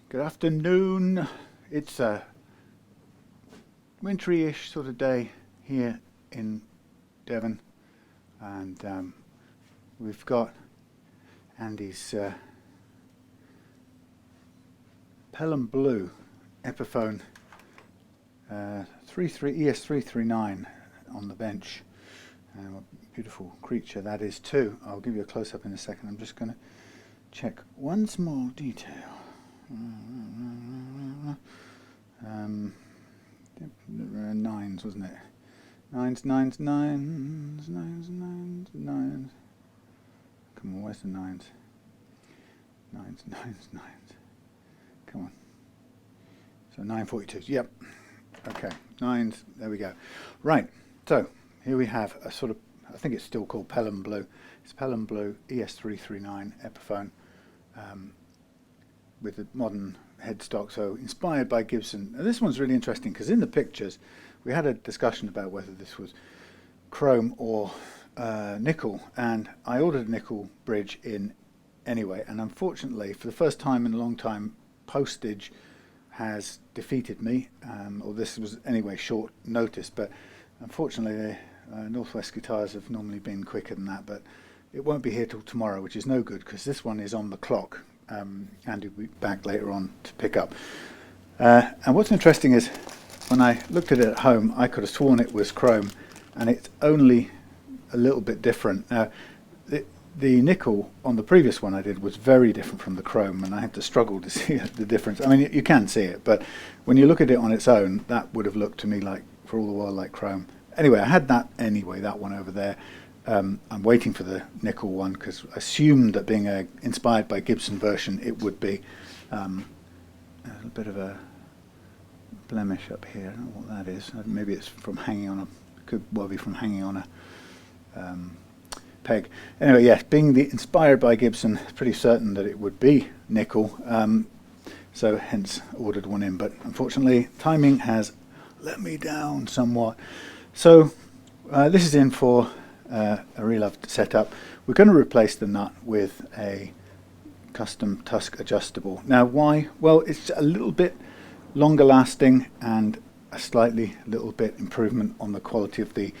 Good afternoon. It's a wintry-ish sort of day here in Devon, and we've got Andy's Pelham Blue Epiphone ES339 on the bench. A beautiful creature that is too. I'll give you a close-up in a second. I'm just going to check one small detail. Nines, wasn't it? Nines. Come on, where's the nines? Nines. Come on. So 942. Yep. Okay. Nines. There we go. Right. So here we have a sort of, I think it's still called Pelham Blue. It's Pelham Blue ES339 Epiphone. With a modern headstock, so inspired by Gibson. Now, this one's really interesting because in the pictures we had a discussion about whether this was chrome or nickel, and I ordered a nickel bridge in anyway, and unfortunately for the first time in a long time postage has defeated me, or this was anyway short notice, but unfortunately Northwest Guitars have normally been quicker than that, but it won't be here till tomorrow, which is no good because this one is on the clock. Andy will be back later on to pick up. And what's interesting is when I looked at it at home, I could have sworn it was chrome, and it's only a little bit different. Now, the nickel on the previous one I did was very different from the chrome, and I had to struggle to see the difference. I mean, you can see it, but when you look at it on its own, that would have looked to me like, for all the world, like chrome. Anyway, I had that anyway, that one over there. I'm waiting for the nickel one because I assumed that being inspired by Gibson version, it would be a bit of a blemish up here. I don't know what that is. Maybe it's from hanging on could well be from hanging on a peg. Anyway, yes, being inspired by Gibson, it's pretty certain that it would be nickel. So hence ordered one in. But unfortunately, timing has let me down somewhat. So this is in for a reloved setup. We're going to replace the nut with a custom Tusk adjustable. Now why? Well, it's a little bit longer lasting and a little bit improvement on the quality of the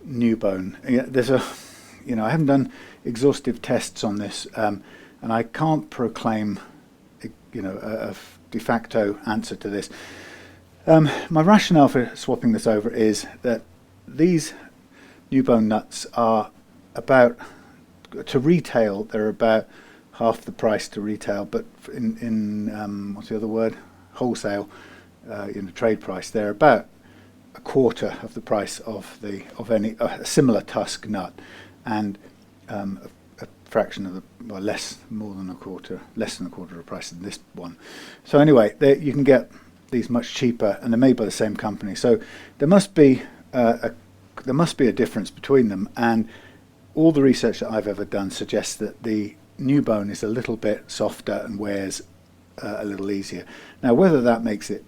NuBone. There's I haven't done exhaustive tests on this, and I can't proclaim a de facto answer to this. My rationale for swapping this over is that these NuBone nuts are about, to retail, they're about half the price to retail, but in what's the other word? Wholesale, trade price, they're about a quarter of the price of any a similar Tusk nut, and a fraction of less than a quarter of the price of this one. So anyway, you can get these much cheaper, and they're made by the same company. So there must be a difference between them, and all the research that I've ever done suggests that the NuBone is a little bit softer and wears a little easier. Now, whether that makes it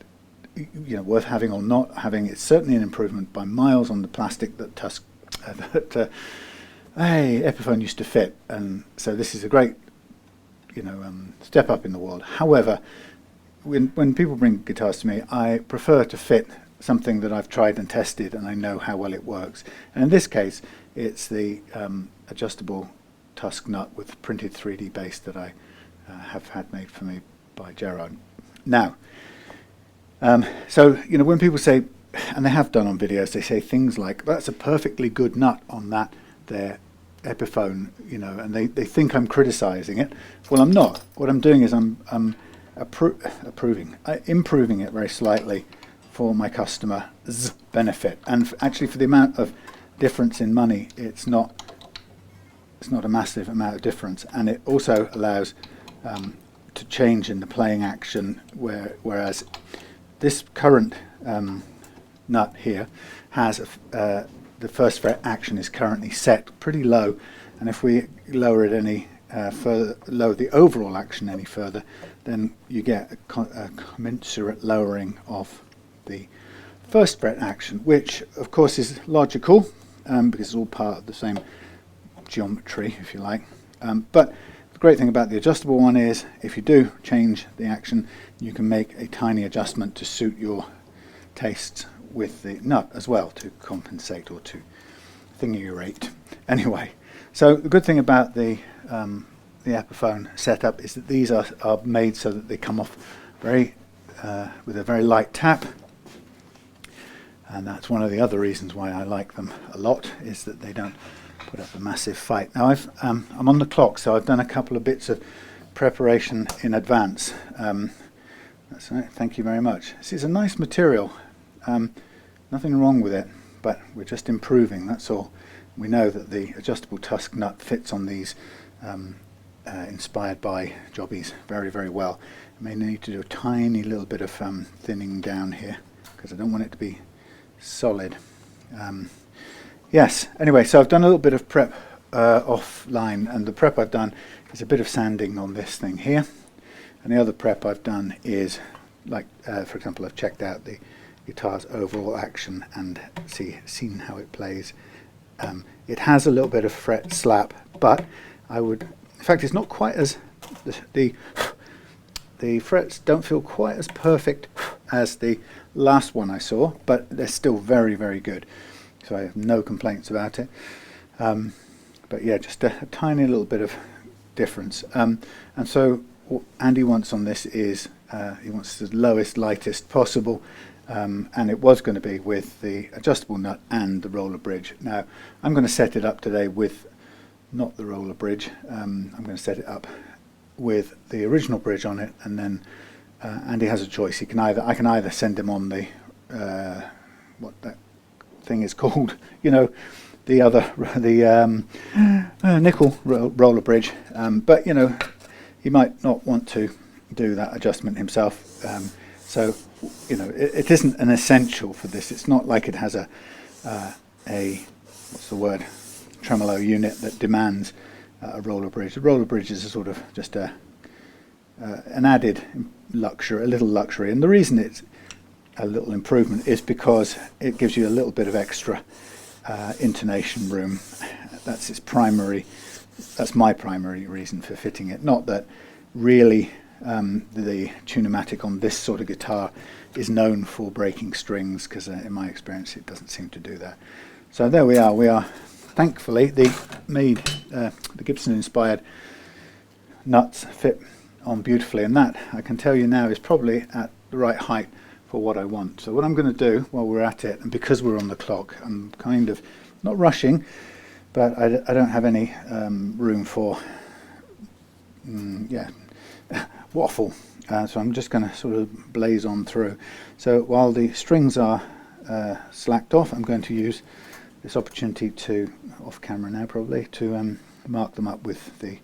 worth having or not having, it's certainly an improvement by miles on the plastic that Tusk Epiphone used to fit, and so this is a great step up in the world. However, when people bring guitars to me, I prefer to fit something that I've tried and tested and I know how well it works. And in this case, it's the adjustable Tusk nut with printed 3D base that I have had made for me by Gerard. Now, so when people say, and they have done on videos, they say things like, "That's a perfectly good nut on their Epiphone," and they think I'm criticizing it. Well, I'm not. What I'm doing is I'm improving it very slightly for my customer's benefit, and actually for the amount of difference in money, it's not a massive amount of difference, and it also allows to change in the playing action, whereas this current nut here has the first fret action is currently set pretty low, and if we lower it any further, lower the overall action any further, then you get a commensurate lowering of the first fret action, which of course is logical because it's all part of the same geometry, if you like. But The great thing about the adjustable one is if you do change the action, you can make a tiny adjustment to suit your tastes with the nut as well, to compensate or to thingy-rate. Anyway, so the good thing about the Epiphone setup is that these are made so that they come off very with a very light tap, and that's one of the other reasons why I like them a lot, is that they don't put up a massive fight. Now I'm on the clock, so I've done a couple of bits of preparation in advance. That's right, thank you very much. This is a nice material, nothing wrong with it, but we're just improving, that's all. We know that the adjustable Tusk nut fits on these inspired by jobbies very, very well. I may need to do a tiny little bit of thinning down here because I don't want it to be solid. Yes, anyway, so I've done a little bit of prep offline, and the prep I've done is a bit of sanding on this thing here, and the other prep I've done is, like, for example, I've checked out the guitar's overall action and seen how it plays. It has a little bit of fret slap, but in fact, it's not quite as, the frets don't feel quite as perfect as the last one I saw, but they're still very, very good. So I have no complaints about it. But yeah, just a tiny little bit of difference. And so what Andy wants on this is, he wants the lowest, lightest possible. And it was going to be with the adjustable nut and the roller bridge. Now I'm going to set it up today with not the roller bridge. I'm going to set it up with the original bridge on it, and then Andy has a choice. I can either send him on the what that thing is called, you know, the nickel roller bridge, but you know, he might not want to do that adjustment himself. So, you know, it isn't an essential for this. It's not like it has a what's the word, tremolo unit that demands a roller bridge. The roller bridge is a sort of just an added luxury, a little luxury. And the reason it's a little improvement is because it gives you a little bit of extra intonation room. That's my primary reason for fitting it. Not that really the Tune-o-matic on this sort of guitar is known for breaking strings, because in my experience it doesn't seem to do that. So there we are. Thankfully the Gibson Inspired nuts fit on beautifully, and that I can tell you now is probably at the right height for what I want. So what I'm going to do while we're at it, and because we're on the clock, I'm kind of not rushing, but I don't have any room for waffle, so I'm just going to sort of blaze on through. So while the strings are slacked off, I'm going to use this opportunity to, off camera now probably, to mark them up with the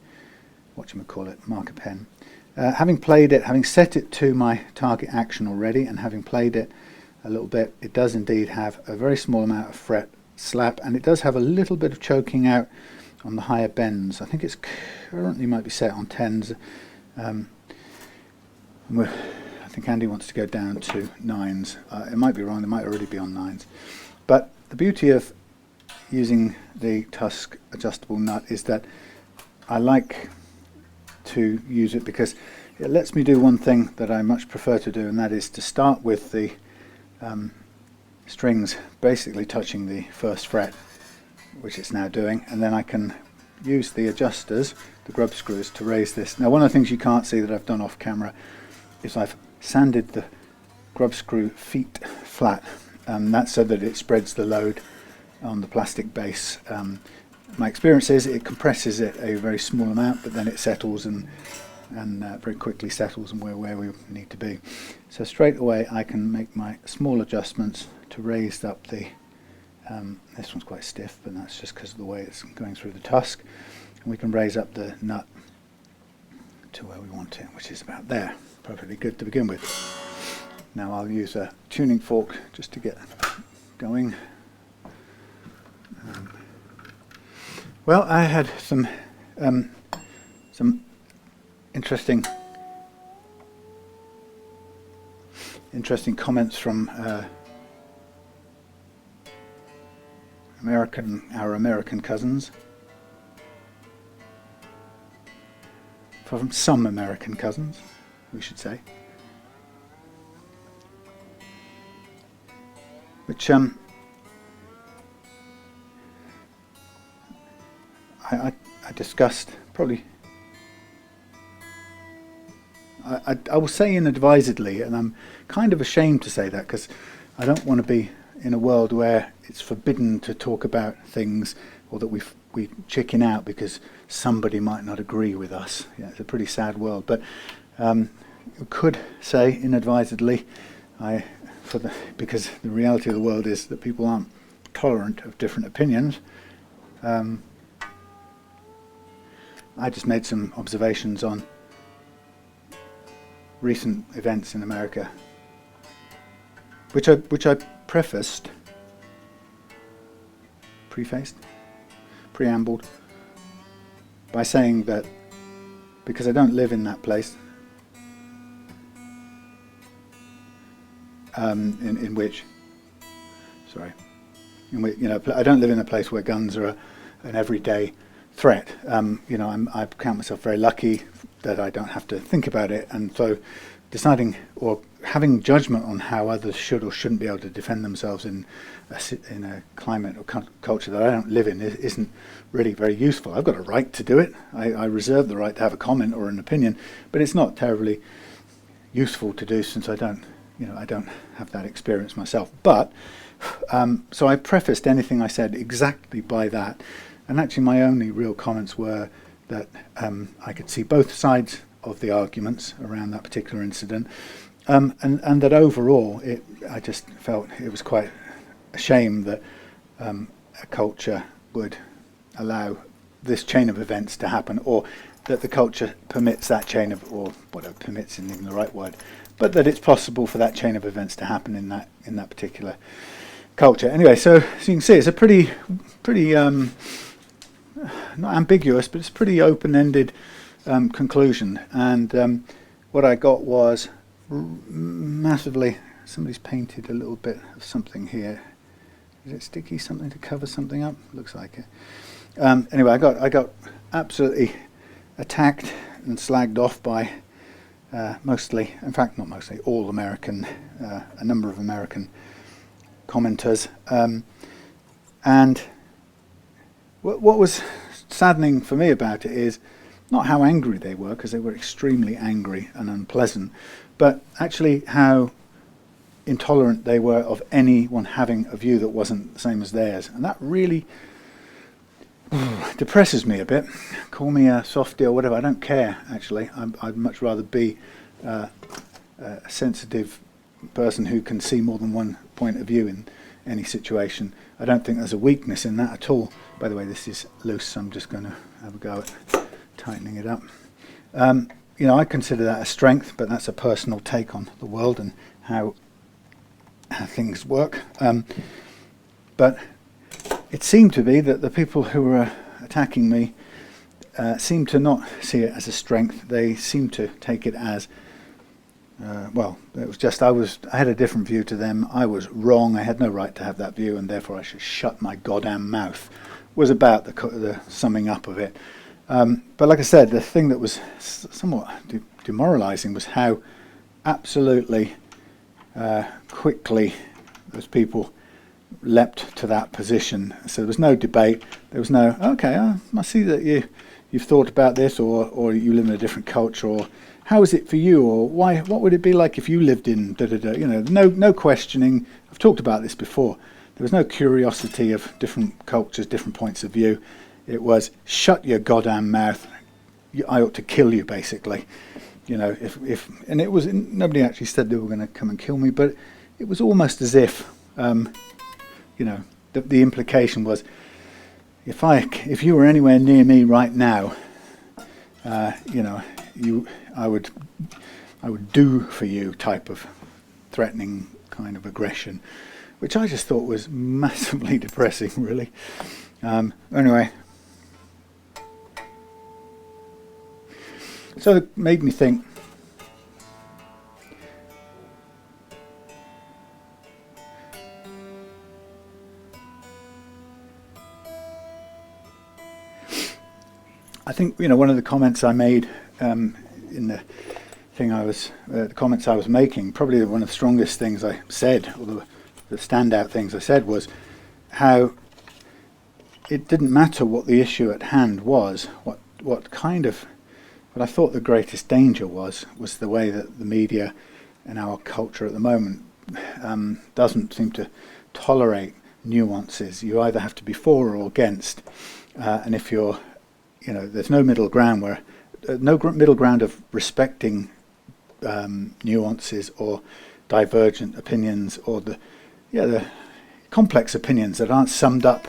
marker pen. Having played it, having set it to my target action already, and having played it a little bit, it does indeed have a very small amount of fret slap, and it does have a little bit of choking out on the higher bends. I think it's currently might be set on 10s. I think Andy wants to go down to 9s. It might be wrong, it might already be on 9s. But the beauty of using the Tusk adjustable nut is that I like to use it because it lets me do one thing that I much prefer to do, and that is to start with the strings basically touching the first fret, which it's now doing, and then I can use the adjusters, the grub screws, to raise this. Now one of the things you can't see that I've done off camera is I've sanded the grub screw feet flat, and that's so that it spreads the load on the plastic base. My experience is it compresses it a very small amount, but then it settles and very quickly settles, and we're where we need to be. So straight away I can make my small adjustments to raise up the this one's quite stiff, but that's just because of the way it's going through the Tusk, and we can raise up the nut to where we want it, which is about there. Perfectly good to begin with. Now I'll use a tuning fork just to get going. Well, I had some interesting comments from our American cousins. from some American cousins, we should say, which I discussed probably. I will say inadvisedly, and I'm kind of ashamed to say that because I don't want to be in a world where it's forbidden to talk about things, or that we chicken out because somebody might not agree with us. Yeah, it's a pretty sad world, but you could say inadvisedly, because the reality of the world is that people aren't tolerant of different opinions. I just made some observations on recent events in America, which I preambled by saying that because I don't live in that place, in which I don't live in a place where guns are an everyday threat. I count myself very lucky that I don't have to think about it, and so deciding or having judgment on how others should or shouldn't be able to defend themselves in a climate or culture that I don't live in isn't really very useful. I've got a right to do it. I reserve the right to have a comment or an opinion, but it's not terribly useful to do since I don't have that experience myself. But so I prefaced anything I said exactly by that, and actually my only real comments were that I could see both sides of the arguments around that particular incident, and that overall I just felt it was quite a shame that a culture would allow this chain of events to happen, or that the culture permits that chain of, or whatever, permits isn't even the right word, but that it's possible for that chain of events to happen in that particular culture. Anyway, so you can see it's a pretty not ambiguous, but it's a pretty open-ended conclusion. And what I got was massively. Somebody's painted a little bit of something here. Is it sticky? Something to cover something up? Looks like it. Anyway, I got absolutely attacked and slagged off by mostly, in fact, not mostly, all American, a number of American commenters, and what was saddening for me about it is not how angry they were, because they were extremely angry and unpleasant, but actually how intolerant they were of anyone having a view that wasn't the same as theirs. And that really depresses me a bit. Call me a softie or whatever, I don't care, actually. I'd much rather be a sensitive person who can see more than one point of view in any situation. I don't think there's a weakness in that at all. By the way, this is loose, so I'm just going to have a go at tightening it up. I consider that a strength, but that's a personal take on the world and how things work. But it seemed to be that the people who were attacking me seemed to not see it as a strength. They seemed to take it as it was just I had a different view to them. I was wrong. I had no right to have that view, and therefore I should shut my goddamn mouth. Was about the summing up of it. But like I said, the thing that was somewhat demoralising was how absolutely quickly those people leapt to that position. So there was no debate. There was no, okay, I see that you've thought about this, or you live in a different culture, or how is it for you, or why? What would it be like if you lived in da da da? No questioning. I've talked about this before. There was no curiosity of different cultures, different points of view. It was shut your goddamn mouth. I ought to kill you, basically. If and it was, nobody actually said they were going to come and kill me, but it was almost as if the implication was, if you were anywhere near me right now, I would do for you type of threatening kind of aggression, which I just thought was massively depressing, really. Anyway, so it made me think. I think one of the comments I made in the the comments I was making, probably one of the strongest things I said, or the standout things I said, was how it didn't matter what the issue at hand was. What I thought the greatest danger was the way that the media and our culture at the moment doesn't seem to tolerate nuances. You either have to be for or against, and if you're, there's no middle ground middle ground of respecting nuances or divergent opinions, or the complex opinions that aren't summed up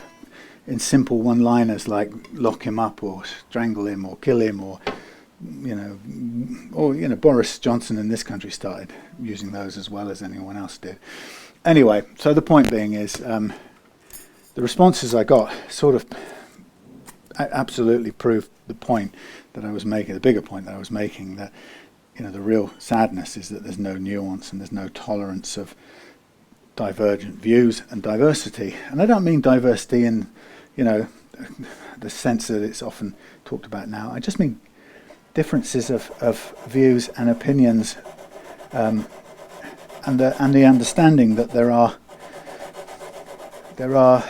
in simple one-liners like lock him up or strangle him or kill him, or Boris Johnson in this country started using those as well as anyone else did. Anyway, so the point being is the responses I got sort of absolutely proved the point that I was making, the bigger point that I was making, that the real sadness is that there's no nuance and there's no tolerance of divergent views and diversity. And I don't mean diversity in the sense that it's often talked about now. I just mean differences of views and opinions, and the understanding that there are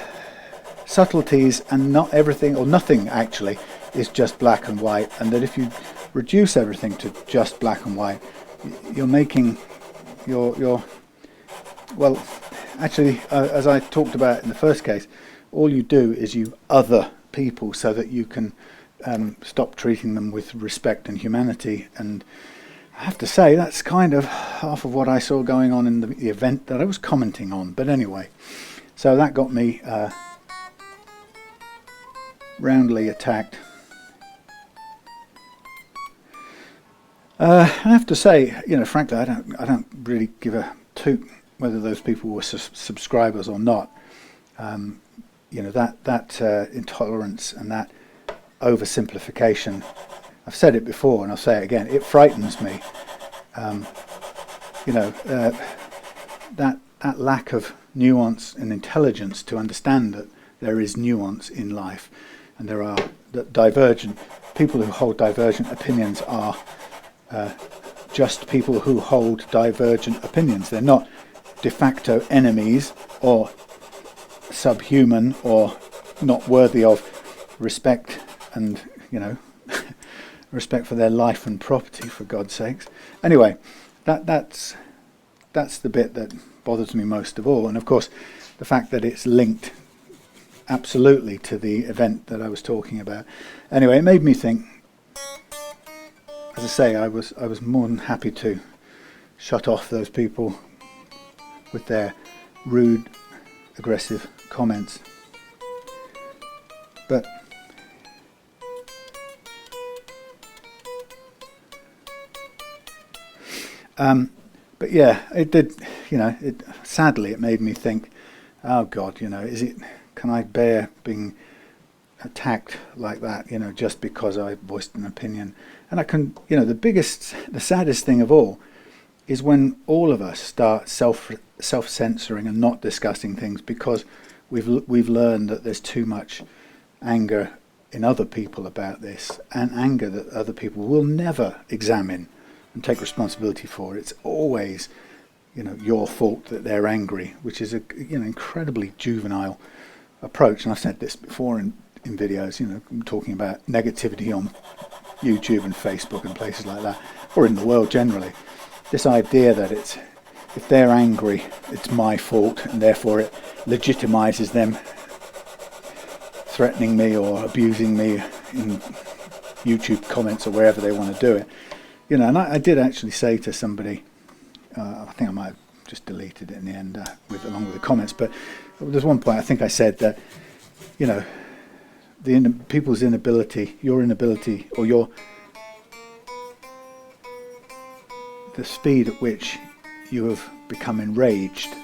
subtleties, and not everything or nothing actually is just black and white, and that if you reduce everything to just black and white, you're making well, actually, as I talked about in the first case, all you do is you other people so that you can stop treating them with respect and humanity. And I have to say, that's kind of half of what I saw going on in the event that I was commenting on. But anyway, so that got me roundly attacked. I have to say, frankly, I don't really give a toot whether those people were subscribers or not. That intolerance and that oversimplification, I've said it before and I'll say it again, it frightens me. That lack of nuance and intelligence to understand that there is nuance in life, and there are divergent people who hold divergent opinions are just people who hold divergent opinions. They're not de facto enemies or subhuman or not worthy of respect and respect for their life and property, for God's sakes. Anyway, that's the bit that bothers me most of all, and of course the fact that it's linked absolutely to the event that I was talking about. Anyway, it made me think. As I say, I was more than happy to shut off those people with their rude, aggressive comments. But yeah, it did. Sadly, it made me think. Oh God, can I bear being attacked like that? Just because I voiced an opinion. And I can, the saddest thing of all is when all of us start self-censoring and not discussing things because we've learned that there's too much anger in other people about this, and anger that other people will never examine and take responsibility for. It's always, your fault that they're angry, which is a incredibly juvenile approach. And I've said this before in videos, I'm talking about negativity on YouTube and Facebook and places like that, or in the world generally. This idea that if they're angry, it's my fault, and therefore it legitimizes them threatening me or abusing me in YouTube comments or wherever they want to do it. And I did actually say to somebody, I think I might have just deleted it in the end along with the comments, but there's one point I think I said that, people's inability, your inability, or the speed at which you have become enraged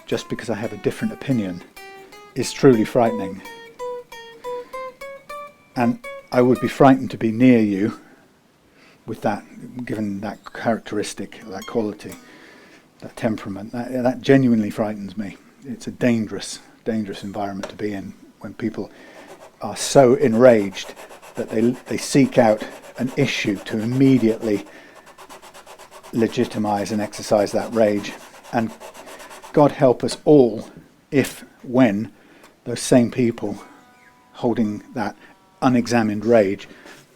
just because I have a different opinion is truly frightening. And I would be frightened to be near you with that, given that characteristic, that quality, that temperament. That genuinely frightens me. It's a dangerous environment to be in when people are so enraged that they seek out an issue to immediately legitimize and exercise that rage. And God help us all if, when, those same people holding that unexamined rage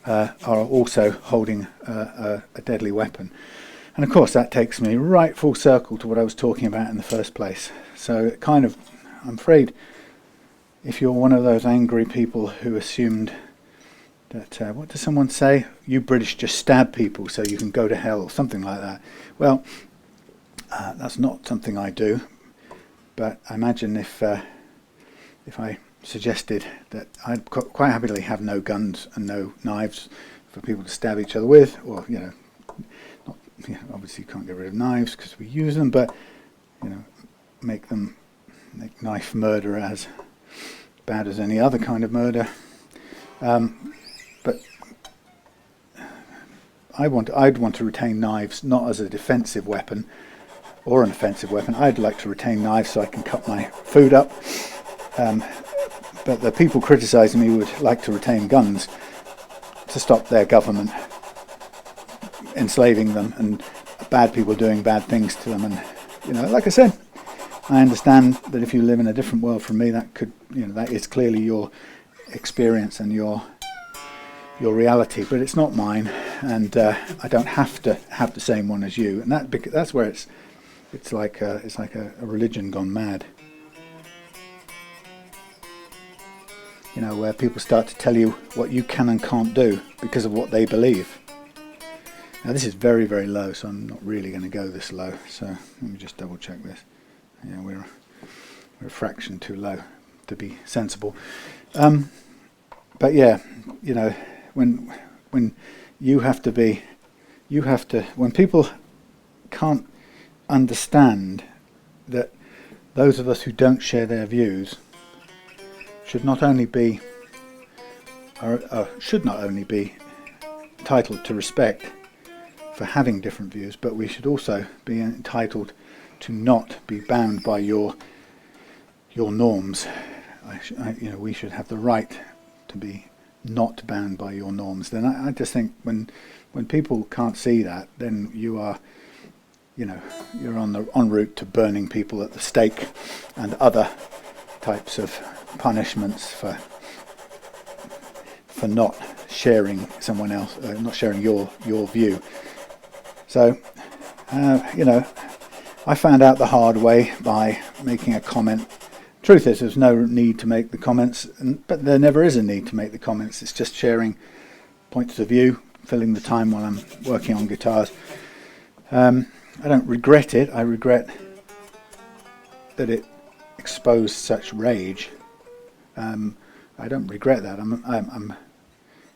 are also holding a deadly weapon. And of course that takes me right full circle to what I was talking about in the first place. So it kind of, I'm afraid, if you're one of those angry people who assumed that, what does someone say? You British just stab people so you can go to hell, or something like that. Well, that's not something I do, but I imagine if I suggested that I'd quite happily have no guns and no knives for people to stab each other with, or, obviously you can't get rid of knives because we use them, but, make knife murder as bad as any other kind of murder. But I'd want to retain knives not as a defensive weapon or an offensive weapon. I'd like to retain knives so I can cut my food up. But the people criticising me would like to retain guns to stop their government enslaving them and bad people doing bad things to them. And like I said, I understand that if you live in a different world from me, that could, that is clearly your experience and your reality, but it's not mine, and I don't have to have the same one as you. And that's where it's like a religion gone mad. Where people start to tell you what you can and can't do because of what they believe. Now this is very, very low, so I'm not really going to go this low. So let me just double check this. Yeah, we're a fraction too low to be sensible. But yeah, when when people can't understand that those of us who don't share their views should not only be entitled to respect for having different views, but we should also be entitled to not be bound by your norms. We should have the right to be not bound by your norms. Then I just think when people can't see that, then you are, you're en route to burning people at the stake and other types of punishments for not sharing someone else, not sharing your view. So, I found out the hard way by making a comment. Truth is, there's no need to make the comments, but there never is a need to make the comments. It's just sharing points of view, filling the time while I'm working on guitars. I don't regret it. I regret that it exposed such rage. I don't regret that. I'm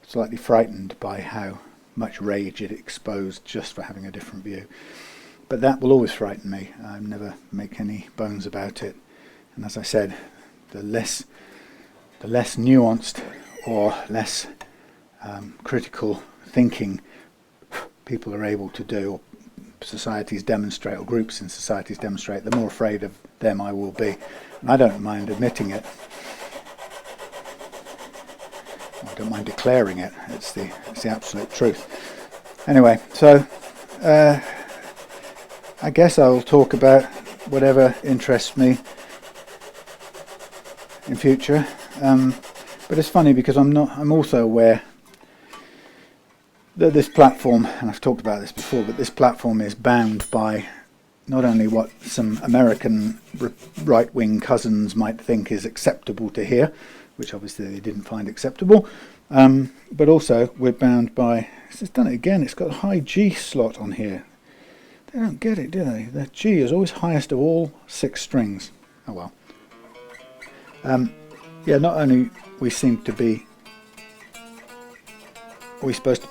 slightly frightened by how much rage it exposed just for having a different view. But that will always frighten me. I never make any bones about it. And as I said, the less nuanced or less critical thinking people are able to do, or societies demonstrate, or groups in societies demonstrate, the more afraid of them I will be. And I don't mind admitting it. I don't mind declaring it. It's the absolute truth. Anyway, so I guess I'll talk about whatever interests me in future. But it's funny because I'm also aware that this platform, and I've talked about this before, but this platform is bound by not only what some American right-wing cousins might think is acceptable to hear, which obviously they didn't find acceptable, but also we're bound by, it's done it again, it's got a high G slot on here. They don't get it, do they? The G is always highest of all 6 strings. Oh well. Yeah, not only we supposed to be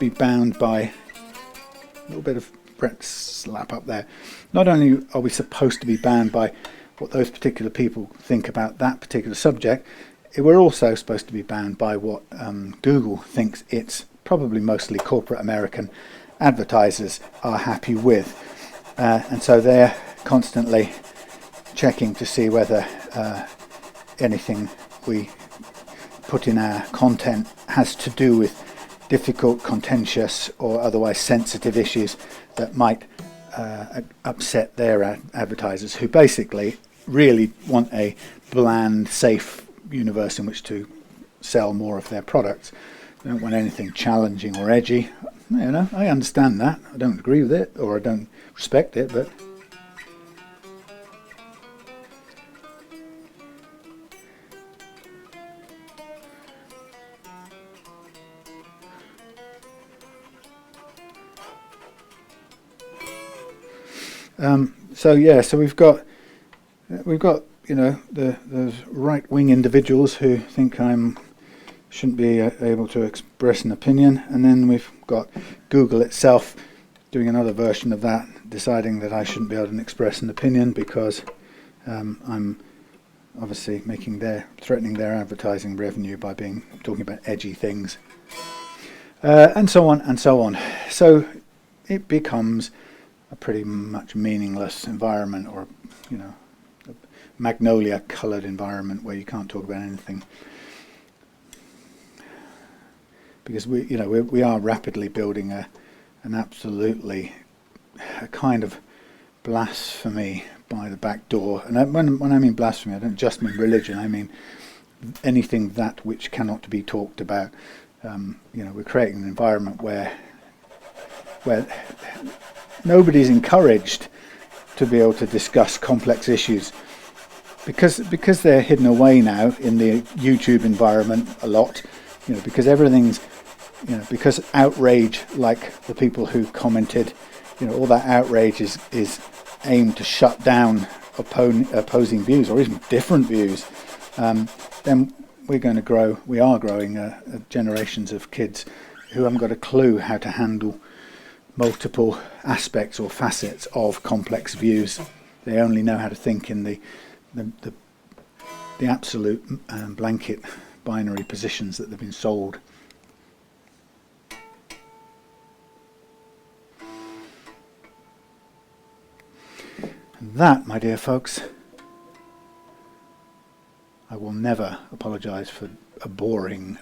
bound by a little bit of Brett slap up there. Not only are we supposed to be bound by what those particular people think about that particular subject, we're also supposed to be bound by what Google thinks its probably mostly corporate American advertisers are happy with. And so they're constantly checking to see whether anything we put in our content has to do with difficult, contentious, or otherwise sensitive issues that might upset their advertisers, who basically really want a bland, safe universe in which to sell more of their products. They don't want anything challenging or edgy. You know, I understand that. I don't agree with it, or I don't respect it, but so we've got you know those right-wing individuals who think I'm shouldn't be able to express an opinion, and then we've got Google itself doing another version of that, deciding that I shouldn't be able to express an opinion because I'm obviously threatening their advertising revenue by talking about edgy things, and so on and so on. So it becomes a pretty much meaningless environment, or you know, a magnolia-coloured environment where you can't talk about anything, because we are rapidly building an absolutely a kind of blasphemy by the back door. And when I mean blasphemy, I don't just mean religion. I mean anything that which cannot be talked about. We're creating an environment where nobody's encouraged to be able to discuss complex issues because they're hidden away now in the YouTube environment a lot. Because everything's, because outrage, like the people who commented, all that outrage is aimed to shut down opposing views or even different views. Then we are growing generations of kids who haven't got a clue how to handle multiple aspects or facets of complex views. They only know how to think in the absolute blanket binary positions that they've been sold. And that, my dear folks, I will never apologise for a boring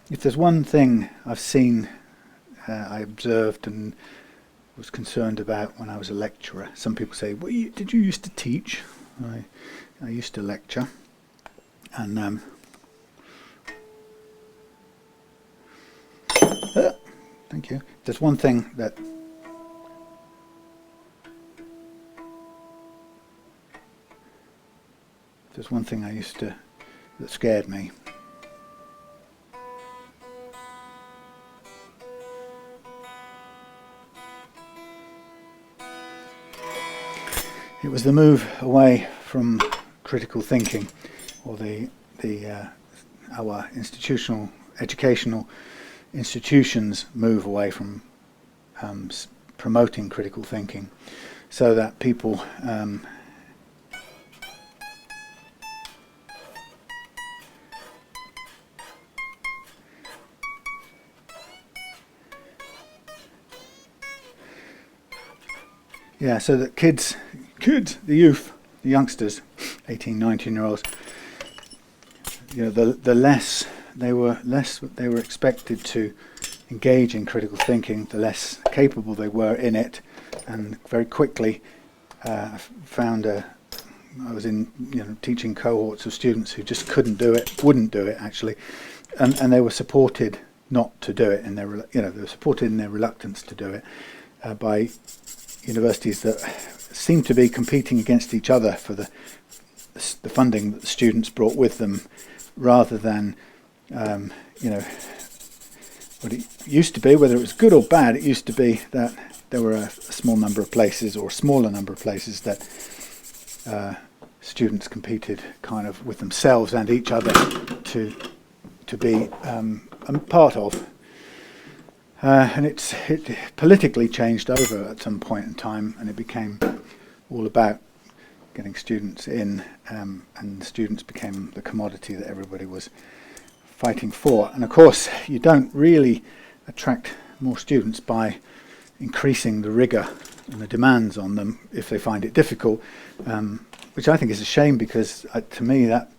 if there's one thing I've seen, I observed and was concerned about when I was a lecturer. Some people say, well, did you used to teach? I used to lecture. And thank you. There's one thing that that scared me. It was the move away from critical thinking, or our educational institutions move away from promoting critical thinking, so that people so that kids, the youth, the youngsters, 18, 19-year-olds, the less they were expected to engage in critical thinking, the less capable they were in it, and very quickly I was in teaching cohorts of students who just wouldn't do it actually, and they were supported not to do it, and they were supported in their reluctance to do it by universities that seem to be competing against each other for the funding that the students brought with them, rather than what it used to be. Whether it was good or bad, it used to be that there were a small number of places, or a smaller number of places, that students competed kind of with themselves and each other to be a part of. And it politically changed over at some point in time, and it became all about getting students in, and students became the commodity that everybody was fighting for. And of course, you don't really attract more students by increasing the rigour and the demands on them if they find it difficult, which I think is a shame, because to me that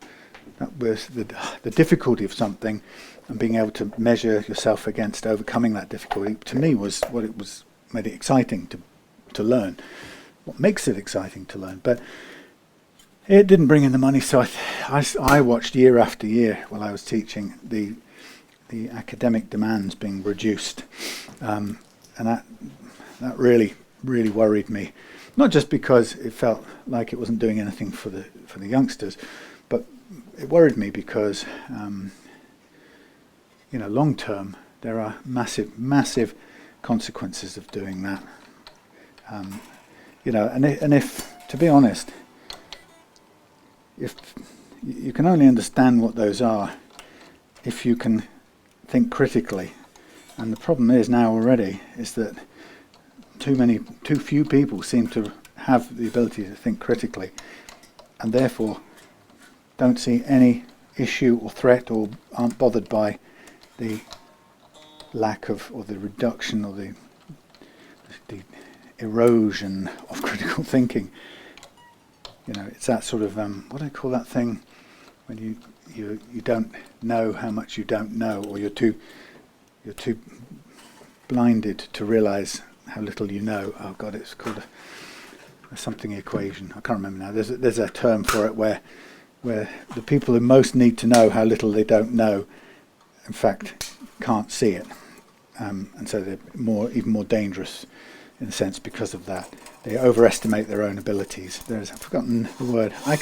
was the difficulty of something, and being able to measure yourself against overcoming that difficulty, to me, was what made it exciting to learn. What makes it exciting to learn. But it didn't bring in the money, so I watched year after year while I was teaching the academic demands being reduced, and that really worried me. Not just because it felt like it wasn't doing anything for the youngsters, but it worried me because long term there are massive consequences of doing that. And if, to be honest, if you can only understand what those are if you can think critically. And the problem is now already is that too few people seem to have the ability to think critically, and therefore don't see any issue or threat, or aren't bothered by the lack of, or the reduction, or the erosion of critical thinking. It's that sort of what do I call that thing when you don't know how much you don't know, or you're too blinded to realise how little you know. Oh God, it's called a something equation. I can't remember now. There's a term for it where the people who most need to know how little they don't know, in fact, can't see it, and so they're even more dangerous in a sense because of that. They overestimate their own abilities. I've forgotten the word. I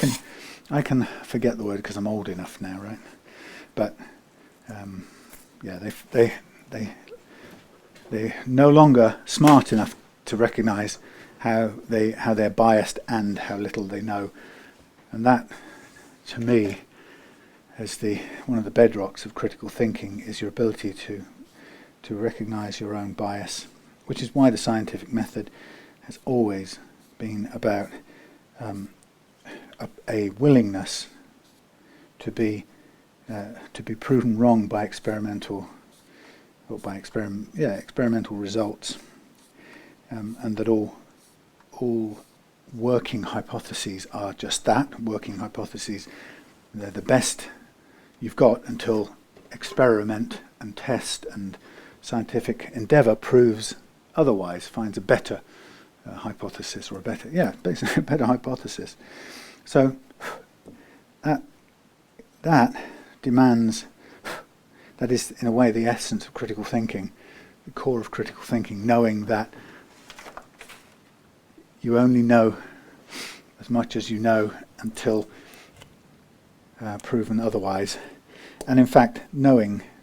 can forget the word because I'm old enough now, right? But they're no longer smart enough to recognise how they're biased and how little they know, and that, to me, is one of the bedrocks of critical thinking, is your ability to recognise your own bias, which is why the scientific method has always been about a willingness to be proven wrong by experimental results, and that all working hypotheses are just that, working hypotheses. They're the best you've got until experiment and test and scientific endeavour proves otherwise, finds a better hypothesis, or basically a better hypothesis. So that demands, that is in a way the essence of critical thinking, the core of critical thinking, knowing that you only know as much as you know until proven otherwise. And in fact,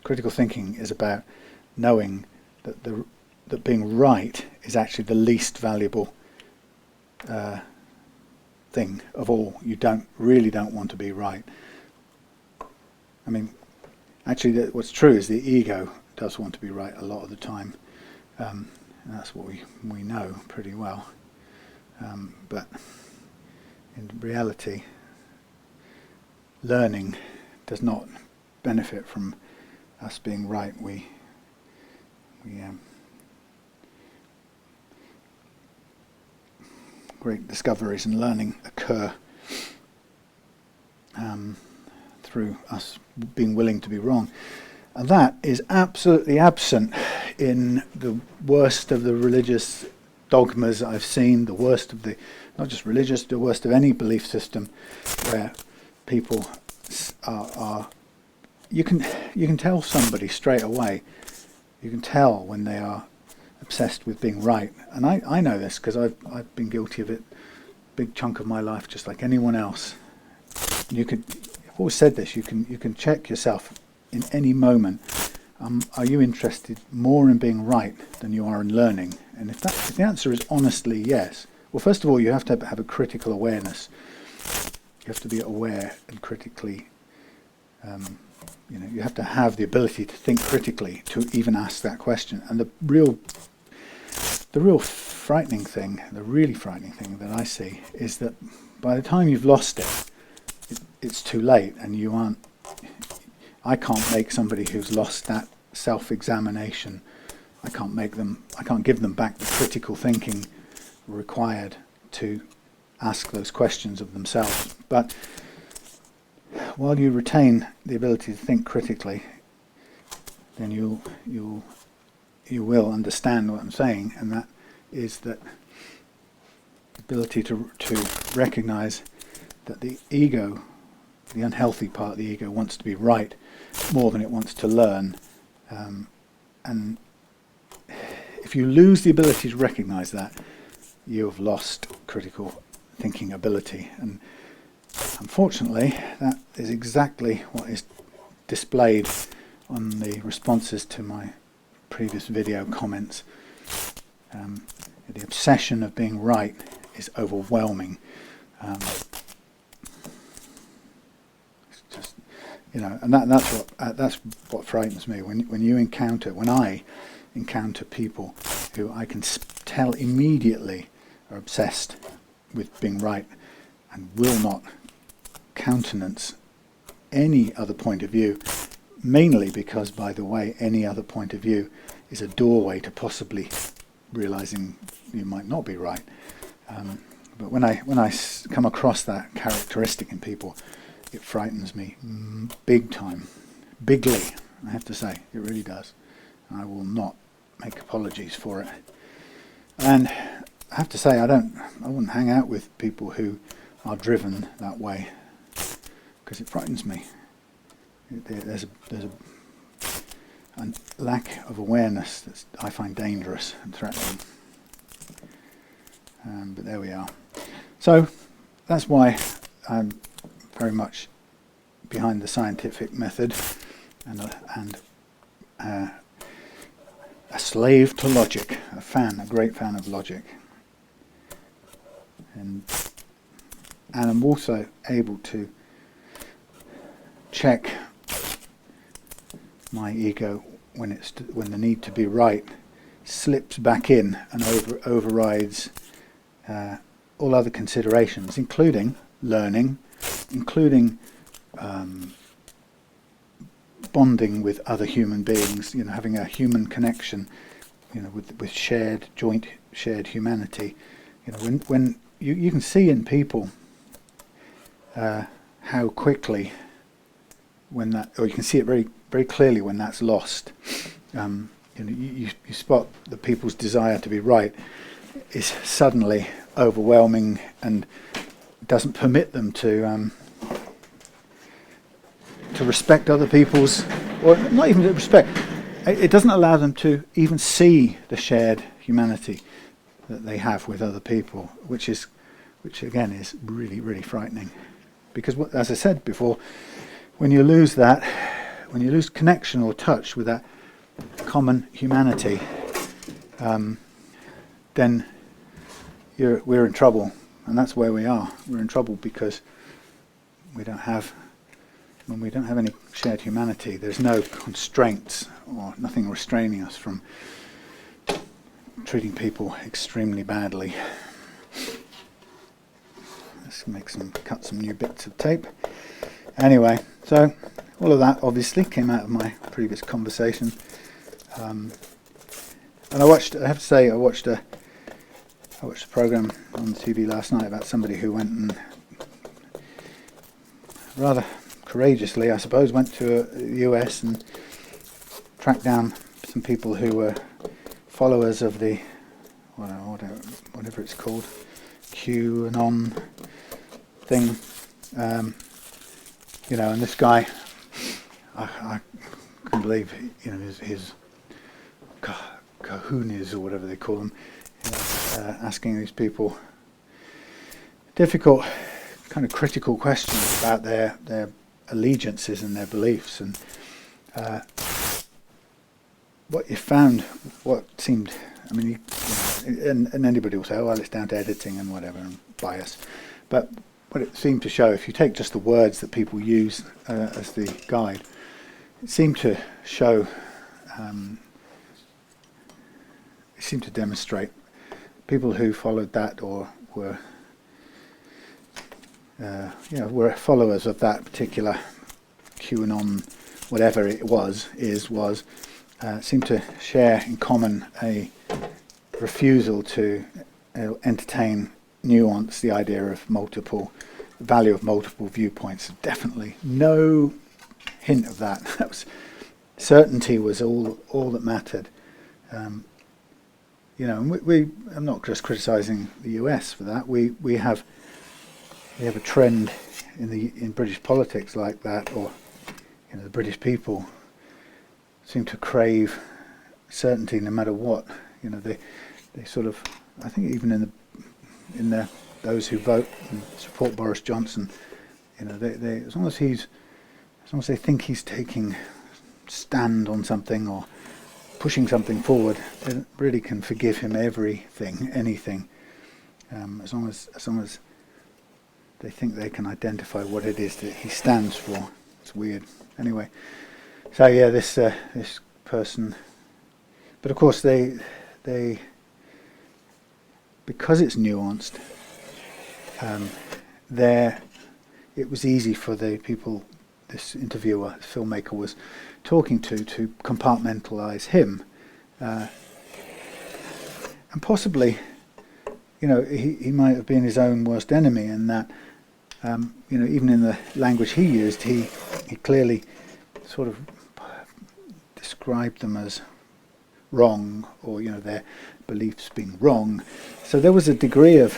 critical thinking is about knowing that being right is actually the least valuable thing of all. You really don't want to be right. I mean, actually, what's true is the ego does want to be right a lot of the time. And that's what we know pretty well. But in reality, learning does not benefit from us being right. Great discoveries and learning occur through us being willing to be wrong. And that is absolutely absent in the worst of the religious dogmas I've seen, the worst of not just religious, the worst of any belief system, where people are you can tell somebody straight away. You can tell when they are obsessed with being right, and I know this because I've been guilty of it a big chunk of my life, just like anyone else. I've always said this. You can check yourself in any moment. Are you interested more in being right than you are in learning? And if the answer is honestly yes, well, first of all, you have to have a critical awareness. You have to be aware and critically. You have to have the ability to think critically to even ask that question. And the really frightening thing that I see is that by the time you've lost it's too late, and I can't make somebody who's lost that self-examination, I can't give them back the critical thinking required to ask those questions of themselves. But while you retain the ability to think critically, then you will understand what I'm saying, and that is that ability to recognize that the ego, the unhealthy part of the ego, wants to be right more than it wants to learn. And if you lose the ability to recognize that, you've lost critical thinking ability. And unfortunately, that is exactly what is displayed on the responses to my previous video comments. The obsession of being right is overwhelming. It's just, and that's what frightens me. When I encounter people who I can tell immediately are obsessed with being right and will not countenance any other point of view, mainly because, by the way, any other point of view is a doorway to possibly realizing you might not be right. But when I come across that characteristic in people, it frightens me big time, bigly, I have to say. It really does. I will not make apologies for it. And I have to say, I wouldn't hang out with people who are driven that way, because it frightens me. There's a lack of awareness that I find dangerous and threatening. But there we are. So that's why I'm very much behind the scientific method and a slave to logic, a great fan of logic. And I'm also able to check my ego when the need to be right slips back in and overrides all other considerations, including learning, including bonding with other human beings, having a human connection, with shared humanity. When you can see in people how quickly or you can see it very, very clearly when that's lost. You spot that people's desire to be right is suddenly overwhelming and doesn't permit them to respect other people's, or not even to respect. It doesn't allow them to even see the shared humanity that they have with other people, which again is really, really frightening. Because, as I said before, when you lose connection or touch with that common humanity, then we're in trouble, and that's where we are. We're in trouble because when we don't have any shared humanity, there's no constraints or nothing restraining us from treating people extremely badly. Let's cut some new bits of tape. Anyway, so all of that obviously came out of my previous conversation. And I watched a program on the TV last night about somebody who went and rather courageously, I suppose, went to the US and tracked down some people who were followers of the whatever it's called, QAnon thing. And this guy, I couldn't believe, his kahunas or whatever they call them, asking these people difficult, kind of critical questions about their allegiances and their beliefs. And what you found, and anybody will say, oh, well, it's down to editing and whatever, and bias. But what it seemed to show, if you take just the words that people use as the guide, it seemed to show, it seemed to demonstrate people who followed that or were were followers of that particular QAnon, whatever it was, seem to share in common a refusal to entertain nuance, the idea of the value of multiple viewpoints. Definitely no hint of that. Certainty was all that mattered. And I'm not just criticising the US for that. We have a trend in British politics like that, or the British people seem to crave certainty no matter what. They sort of, I think even in those who vote and support Boris Johnson, they as long as they think he's taking stand on something or pushing something forward, they really can forgive him anything, as long as they think they can identify what it is that he stands for. It's weird. Anyway, so yeah, this person, but of course they because it's nuanced, it was easy for the people this interviewer, this filmmaker, was talking to compartmentalize him, and possibly, he might have been his own worst enemy, and that, even in the language he used, he clearly sort of described them as wrong, or their beliefs being wrong. So there was a degree of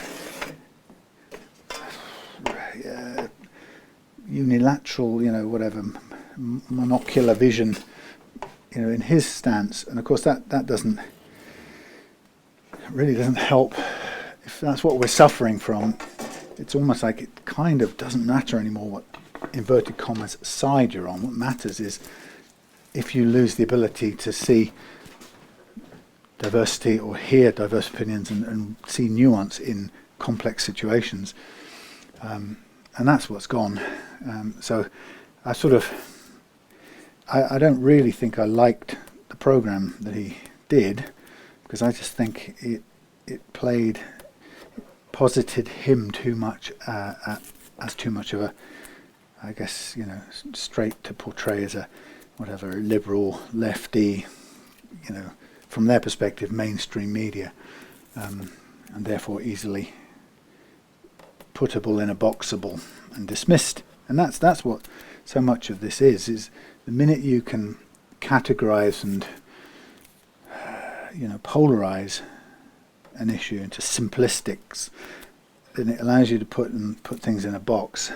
unilateral, whatever, monocular vision, in his stance, and of course that really doesn't help. If that's what we're suffering from, it's almost like it kind of doesn't matter anymore what inverted commas side you're on. What matters is if you lose the ability to see diversity or hear diverse opinions and see nuance in complex situations, and that's what's gone. So I don't really think I liked the program that he did, because I just think it posited him too much as too much of a, I guess, straight to portray as a whatever liberal lefty, from their perspective, mainstream media, and therefore easily puttable in a boxable and dismissed. And that's what so much of this is the minute you can categorize and polarize an issue into simplistics, then it allows you to put things in a box.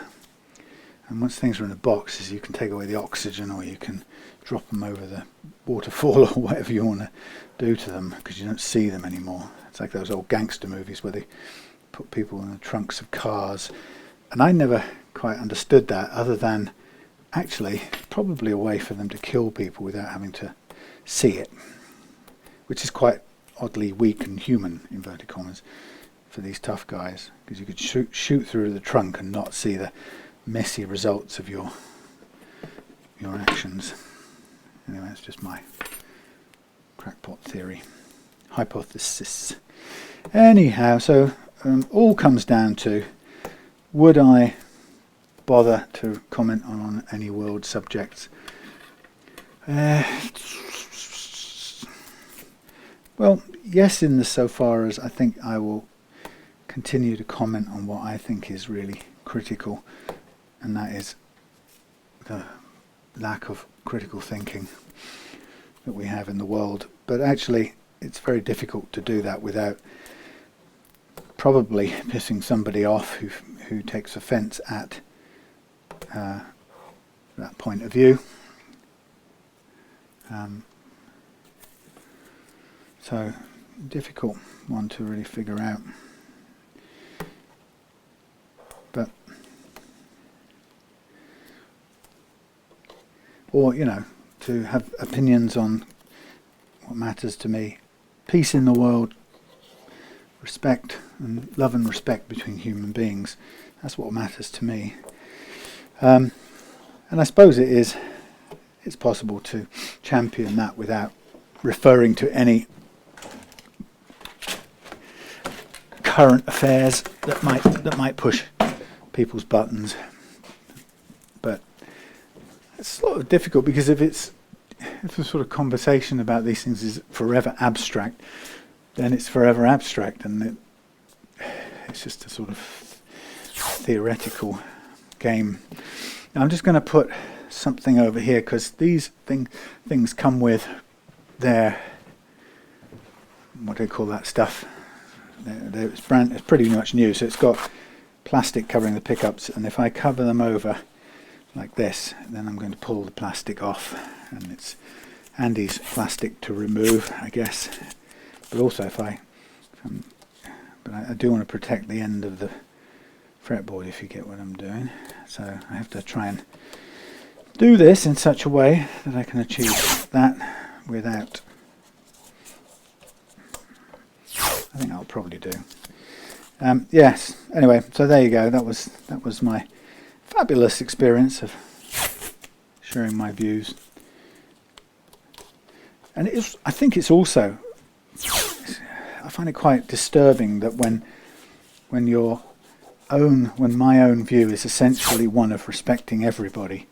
And once things are in a box, is you can take away the oxygen, or you can drop them over the waterfall, or whatever you want to do to them, because you don't see them anymore. It's like those old gangster movies where they put people in the trunks of cars. And I never quite understood that, other than actually probably a way for them to kill people without having to see it, which is quite oddly weak and human, inverted commas, for these tough guys, because you could shoot through the trunk and not see the messy results of your actions. Anyway, that's just my crackpot theory, hypothesis. Anyhow, so all comes down to, would I bother to comment on any world subjects? Well, yes, in so far as I think I will continue to comment on what I think is really critical, and that is the lack of critical thinking that we have in the world. But actually, it's very difficult to do that without probably pissing somebody off who takes offence at that point of view. So, difficult one to really figure out. But, or, to have opinions on what matters to me. Peace in the world, respect, and love and respect between human beings. That's what matters to me. And I suppose it's possible to champion that without referring to any current affairs that might push people's buttons. But it's sort of difficult because if the sort of conversation about these things is forever abstract, then it's forever abstract, and it's just a sort of theoretical game. Now I'm just going to put something over here because these things come with their, what do you call that stuff? It's pretty much new, so it's got plastic covering the pickups, and if I cover them over like this, then I'm going to pull the plastic off, and it's Andy's plastic to remove, I guess. But also but I do want to protect the end of the fretboard, if you get what I'm doing. So I have to try and do this in such a way that I can achieve that without. I think I'll probably do. Yes. Anyway, so there you go. That was my fabulous experience of sharing my views. And I think it's also, I find it quite disturbing that when my own view is essentially one of respecting everybody,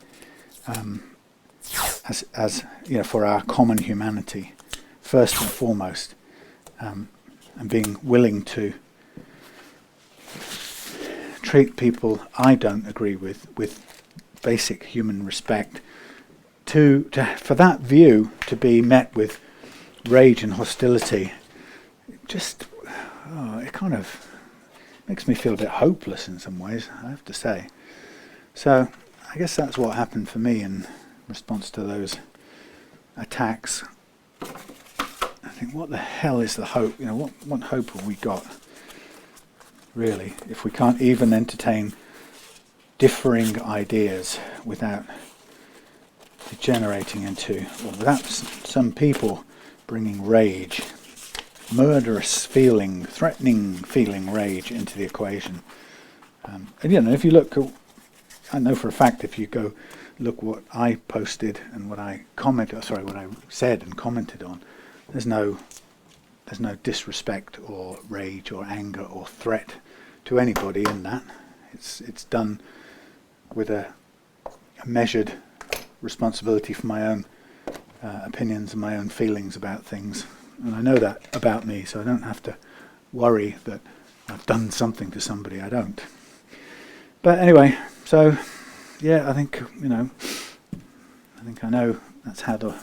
as you know, for our common humanity, first and foremost, and being willing to treat people I don't agree with basic human respect, for that view to be met with rage and hostility, it kind of makes me feel a bit hopeless in some ways, I have to say. So I guess that's what happened for me in response to those attacks. I think, what the hell is the hope? You know, what hope have we got, really, if we can't even entertain differing ideas without degenerating into, or without some people bringing rage, murderous feeling, threatening feeling rage into the equation. And you know, if you look, I know for a fact, if you go look what I posted and what I said and commented on, there's no disrespect or rage or anger or threat to anybody in that. It's done with a measured responsibility for my own opinions and my own feelings about things, and I know that about me, so I don't have to worry that I've done something to somebody. I don't. But anyway, so yeah, I think I know that's how the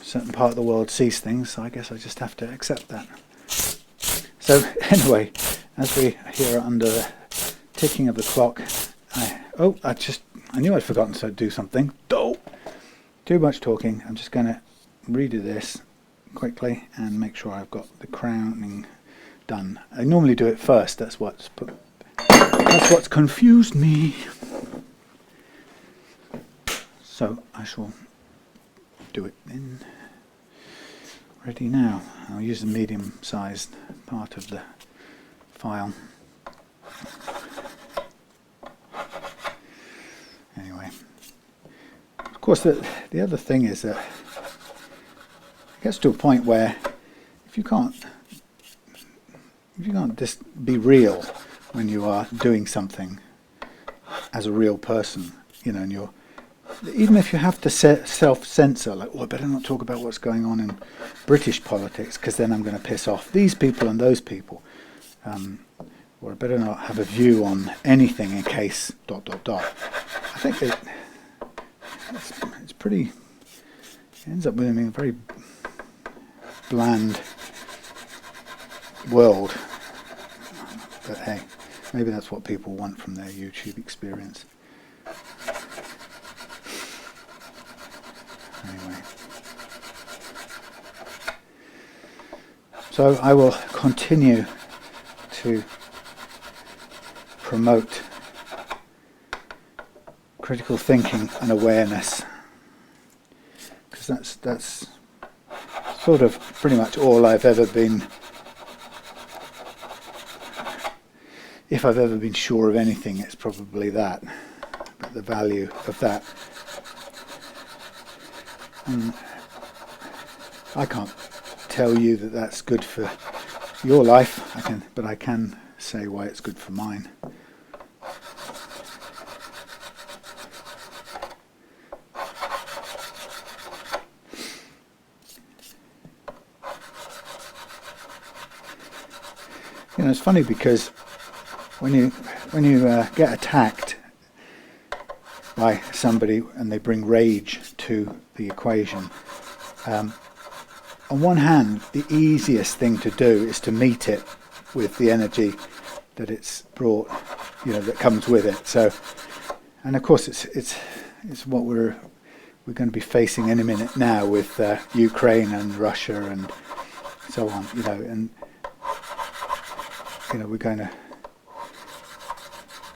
certain part of the world sees things, so I guess I just have to accept that. So anyway, as we here under the ticking of the clock, I knew I'd forgotten to do something. Too much talking. I'm just going to redo this quickly and make sure I've got the crowning done. I normally do it first. That's what's confused me. So I shall do it in. Ready now. I'll use the medium-sized part of the file. Anyway, of course, the other thing is that it gets to a point where if you can't just be real when you are doing something as a real person, you know, and even if you have to self-censor, like, I better not talk about what's going on in British politics because then I'm going to piss off these people and those people, or I better not have a view on anything in case ... I think it's pretty. It ends up being a very bland world. But hey, maybe that's what people want from their YouTube experience. Anyway, so I will continue to promote critical thinking and awareness, because that's sort of pretty much all I've ever been. If I've ever been sure of anything, it's probably that. But the value of that. I can't tell you that that's good for your life, but I can say why it's good for mine. It's funny because when you get attacked by somebody and they bring rage to the equation, on one hand, the easiest thing to do is to meet it with the energy that it's brought, that comes with it. So, and of course, it's what we're going to be facing any minute now with Ukraine and Russia and so on. And we're going to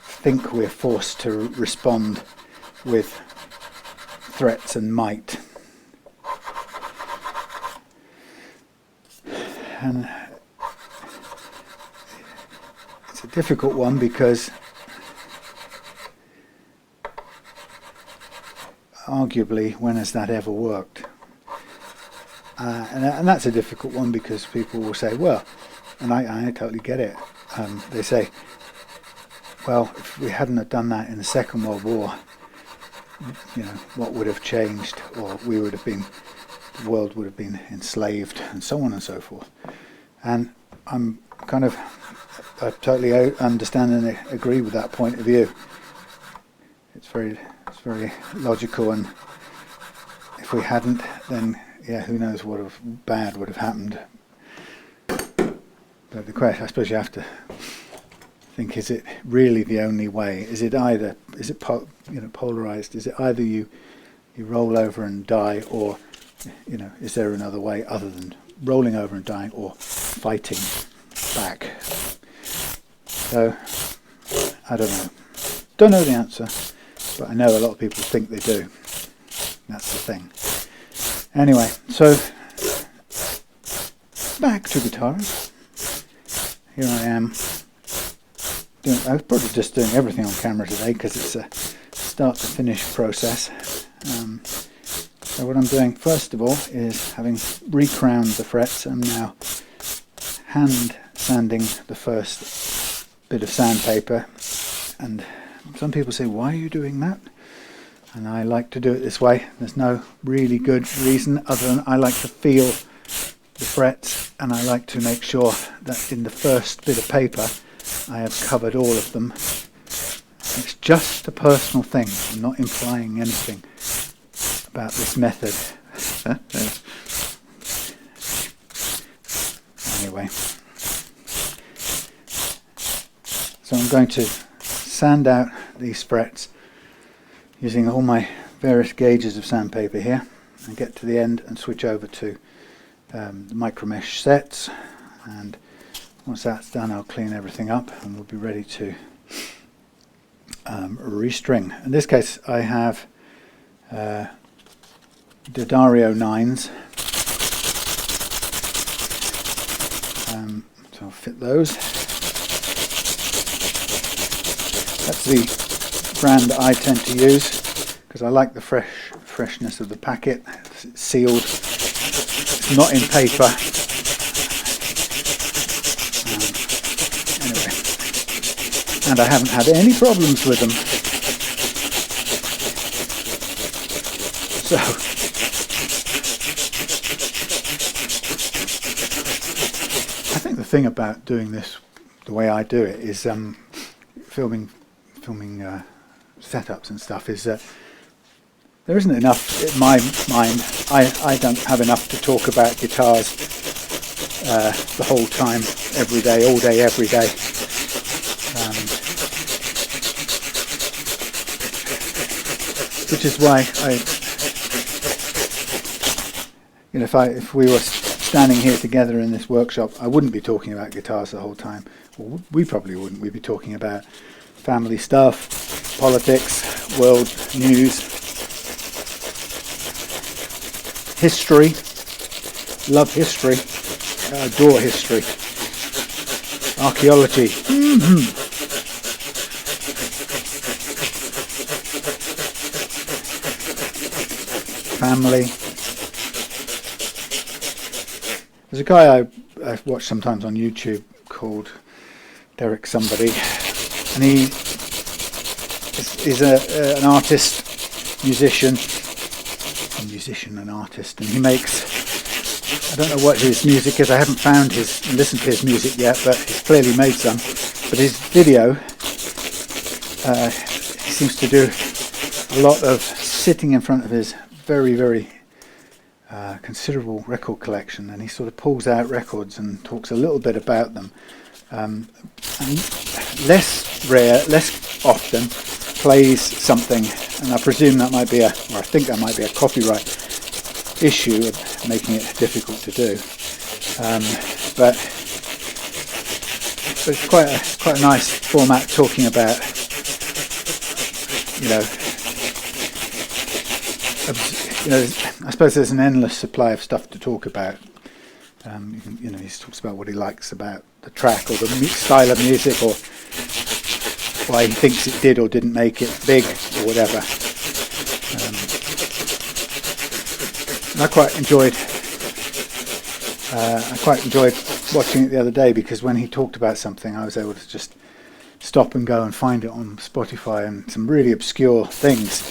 think we're forced to respond with threats and might. And it's a difficult one because arguably, when has that ever worked? And that's a difficult one because people will say, well, and I totally get it. They say, well, if we hadn't have done that in the Second World War, what would have changed? Or the world would have been enslaved, and so on and so forth. And I totally understand and agree with that point of view. It's very logical, and if we hadn't, then who knows what bad would have happened. But the question, I suppose, you have to think: is it really the only way? Is it polarized? Is it either you roll over and die, or is there another way other than rolling over and dying or fighting back? So I don't know. Don't know the answer, but I know a lot of people think they do. That's the thing. Anyway, so back to guitars. Here I am. I was probably just doing everything on camera today because it's a start to finish process. So what I'm doing first of all is, having recrowned the frets, I'm now hand sanding the first bit of sandpaper. And some people say, why are you doing that? And I like to do it this way. There's no really good reason other than I like to feel the frets, and I like to make sure that in the first bit of paper I have covered all of them. It's just a personal thing. I'm not implying anything about this method. Anyway, so I'm going to sand out these frets using all my various gauges of sandpaper here, and get to the end and switch over to the micro mesh sets. And once that's done, I'll clean everything up and we'll be ready to restring. In this case, I have D'Addario 9s, so I'll fit those. That's the brand I tend to use because I like the freshness of the packet. It's sealed, it's not in paper. Anyway, and I haven't had any problems with them. So I think the thing about doing this the way I do it is filming setups and stuff is that there isn't enough in my mind. I don't have enough to talk about guitars the whole time, every day, all day, every day. Which is why if we were standing here together in this workshop, I wouldn't be talking about guitars the whole time. Well, we probably wouldn't. We'd be talking about family stuff, politics, world news, history, love history, adore history, archaeology, family. There's a guy I watch sometimes on YouTube called Derek somebody, and he is an artist, musician, and he makes I don't know what his music is. I haven't listened to his music yet, but he's clearly made some. But his video, he seems to do a lot of sitting in front of his very, very considerable record collection, and he sort of pulls out records and talks a little bit about them. And less often plays something, and I presume that might be I think that might be a copyright issue of making it difficult to do. But it's quite a nice format, talking about, I suppose there's an endless supply of stuff to talk about. He talks about what he likes about the track or the style of music, or why he thinks it did or didn't make it big or whatever. And I quite enjoyed watching it the other day, because when he talked about something, I was able to just stop and go and find it on Spotify, and some really obscure things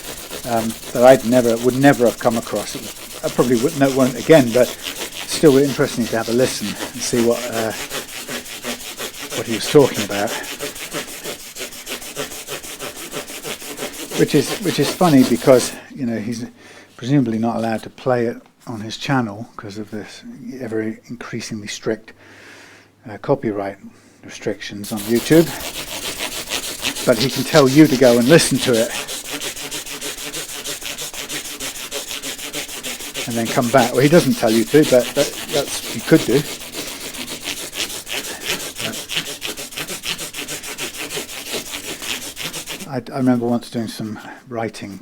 that I would never have come across. I probably won't again, but still interesting to have a listen and see what he was talking about. Which is funny, because he's presumably not allowed to play it on his channel because of this ever increasingly strict copyright restrictions on YouTube. But he can tell you to go and listen to it, and then come back. Well, he doesn't tell you to, but he could do. I remember once doing some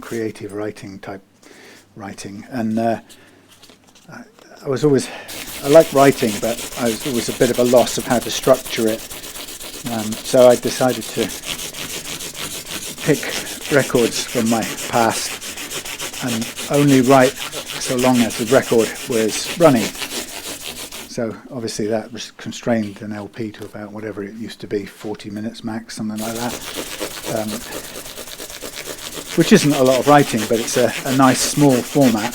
creative writing type writing, and I like writing, but I was always a bit of a loss of how to structure it. So I decided to pick records from my past and only write so long as the record was running. So obviously that was constrained an LP to about whatever it used to be, 40 minutes max, something like that. Which isn't a lot of writing, but it's a nice small format.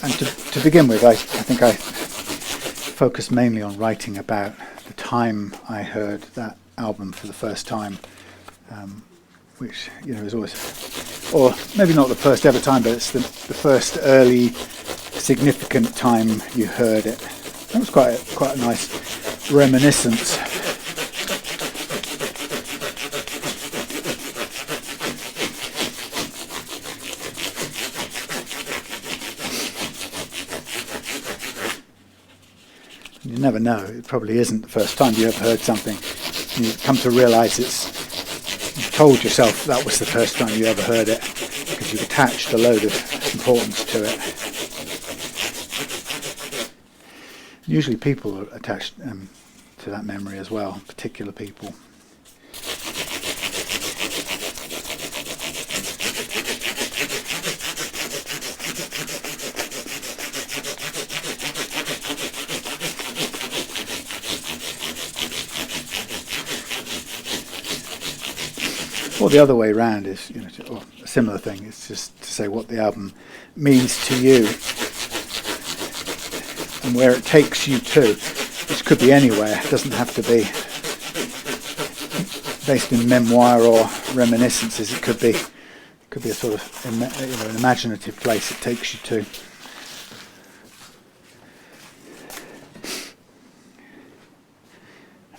And to begin with, I think I focused mainly on writing about the time I heard that album for the first time, which is always, or maybe not the first ever time, but it's the first early significant time you heard it. That was quite a nice reminiscence. You never know, it probably isn't the first time you ever heard something. You come to realise you've told yourself that was the first time you ever heard it, because you've attached a load of importance to it. Usually people are attached to that memory as well, particular people. Or the other way around is, or a similar thing. It's just to say what the album means to you and where it takes you to, which could be anywhere. It doesn't have to be based in memoir or reminiscences. It could be a sort of an imaginative place it takes you to.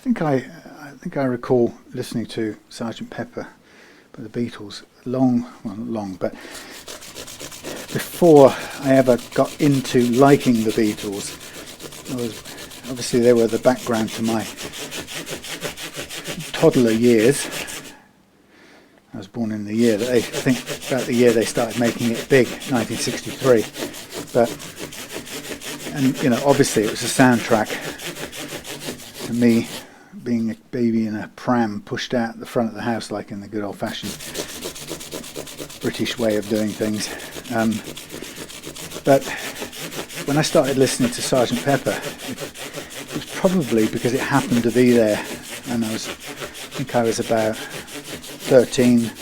I think I recall listening to Sgt. Pepper by the Beatles but before I ever got into liking the Beatles, obviously they were the background to my toddler years. I was born in the year that about the year they started making it big, 1963. And obviously it was a soundtrack to me being a baby in a pram pushed out the front of the house, like in the good old-fashioned British way of doing things. But when I started listening to Sgt. Pepper, it was probably because it happened to be there, and I think I was about 14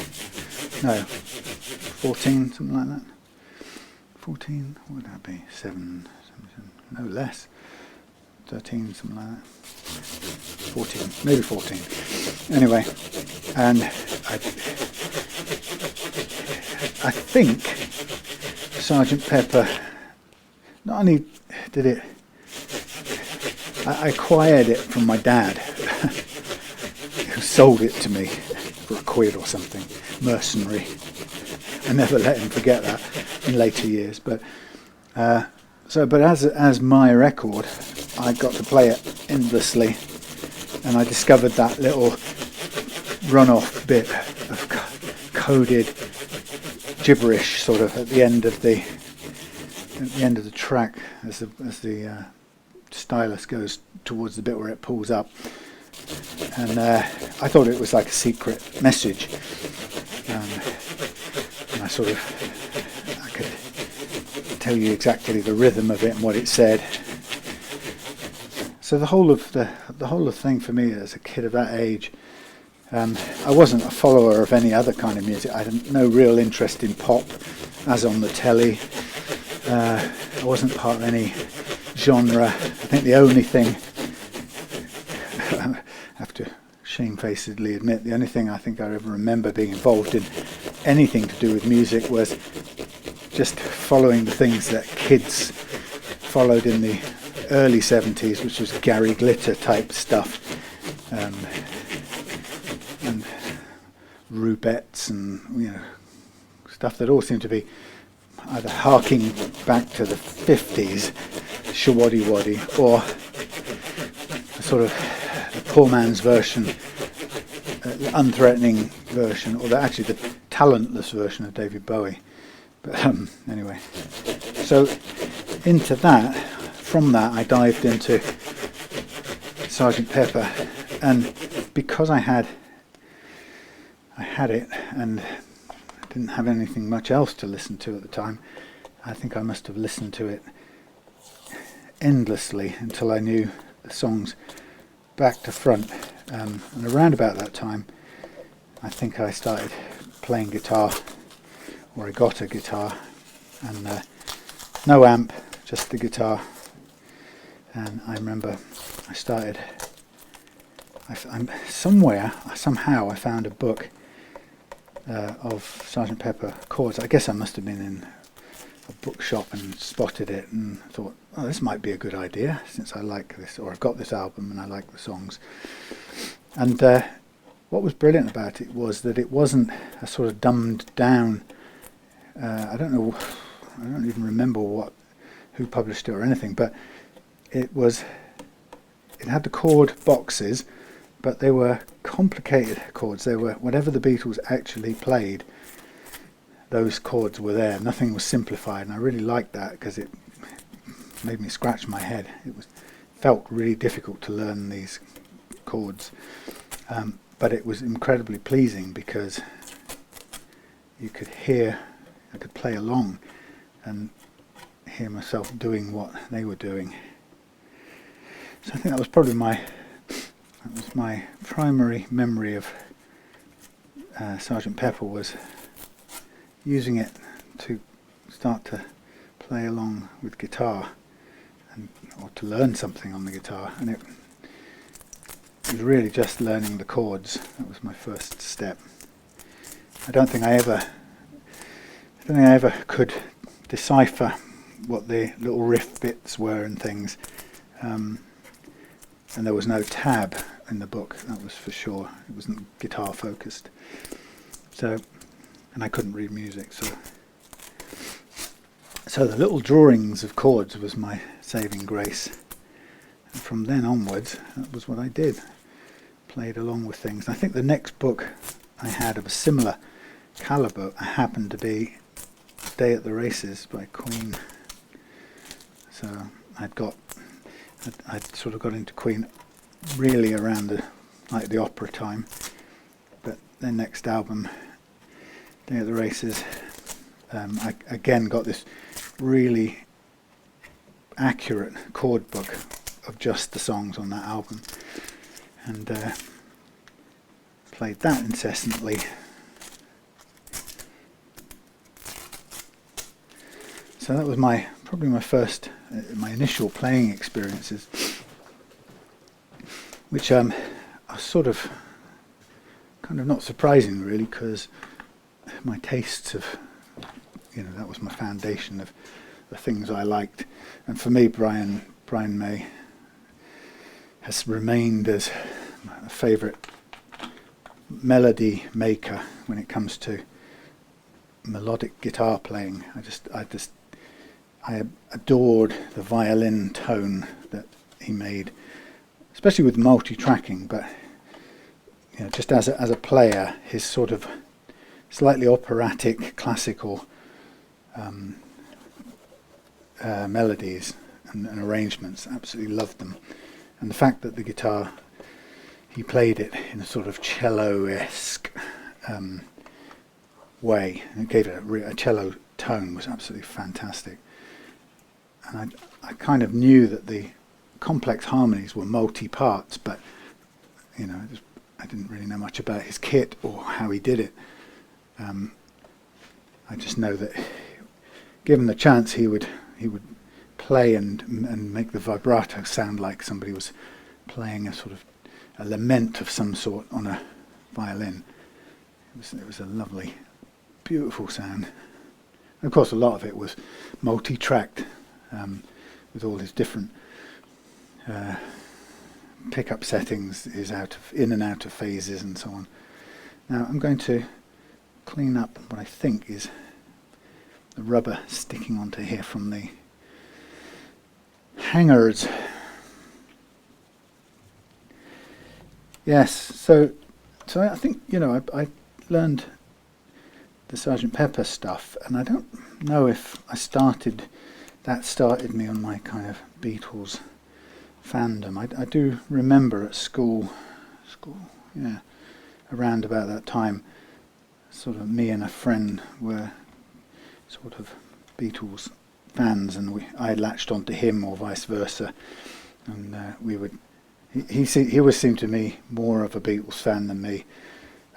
14, something like that. 14, what would that be? 7, no less. 13, something like that. 14, maybe 14. Anyway, and I think Sergeant Pepper, not only did it, I acquired it from my dad, who sold it to me for £1 or something, mercenary. I never let him forget that in later years. But as my record, I got to play it endlessly, and I discovered that little run-off bit of coded gibberish, sort of at the end of the track, as the stylus goes towards the bit where it pulls up, and I thought it was like a secret message, and I could tell you exactly the rhythm of it and what it said. So the whole of the thing for me as a kid of that age, I wasn't a follower of any other kind of music. I had no real interest in pop, as on the telly. I wasn't part of any genre. I think the only thing, I have to shamefacedly admit, the only thing I think I ever remember being involved in anything to do with music was just following the things that kids followed in the early 70s, which was Gary Glitter type stuff, and Rubettes, and stuff that all seemed to be either harking back to the 50s, Shawaddy Waddy, or a sort of the poor man's version, the unthreatening version, or actually the talentless version of David Bowie. But anyway, so into that, from that I dived into Sergeant Pepper, and because I had it and I didn't have anything much else to listen to at the time, I think I must have listened to it endlessly until I knew the songs back to front, and around about that time I think I started playing guitar, or I got a guitar, and no amp, just the guitar. And I remember I started, somehow I found a book of Sergeant Pepper chords. I guess I must have been in a bookshop and spotted it and thought, oh, this might be a good idea, since I like this, or I've got this album and I like the songs. And what was brilliant about it was that it wasn't a sort of dumbed down, I don't even remember who published it or anything, but it had the chord boxes, but they were complicated chords. They were whatever the Beatles actually played, those chords were there. Nothing was simplified, and I really liked that because it made me scratch my head. Felt really difficult to learn these chords, but it was incredibly pleasing because I could play along and hear myself doing what they were doing. So I think that was probably my primary memory of Sergeant Pepper, was using it to start to play along with guitar, or to learn something on the guitar. And it was really just learning the chords. That was my first step. I don't think I ever could decipher what the little riff bits were and things. And there was no tab in the book, that was for sure. It wasn't guitar focused. So, and I couldn't read music, so the little drawings of chords was my saving grace. And from then onwards, that was what I did. Played along with things. I think the next book I had of a similar calibre happened to be Day at the Races by Queen. So I'd sort of got into Queen really around the opera time, but their next album, Day at the Races, I again got this really accurate chord book of just the songs on that album, and played that incessantly So that was probably my first, my initial playing experiences, which are sort of kind of not surprising really, because my tastes have, that was my foundation of the things I liked. And for me, Brian May has remained as my favourite melody maker when it comes to melodic guitar playing. I adored the violin tone that he made, especially with multi-tracking. But just as a player, his sort of slightly operatic, classical melodies and arrangements, absolutely loved them. And the fact that the guitar, he played it in a sort of cello-esque way, and it gave it a cello tone, was absolutely fantastic. And I kind of knew that the complex harmonies were multi-parts, but I didn't really know much about his kit or how he did it. I just know that given the chance, he would play and make the vibrato sound like somebody was playing a sort of a lament of some sort on a violin. It was a lovely, beautiful sound. And of course, a lot of it was multi-tracked, with all his different pickup settings, is in and out of phases and so on. Now I'm going to clean up what I think is the rubber sticking onto here from the hangers. Yes, so I think I learned the Sgt. Pepper stuff, and I don't know if that started me on my kind of Beatles fandom. I do remember at school, around about that time, sort of me and a friend were sort of Beatles fans, and I latched onto him or vice versa, and we would. He always seemed to me more of a Beatles fan than me.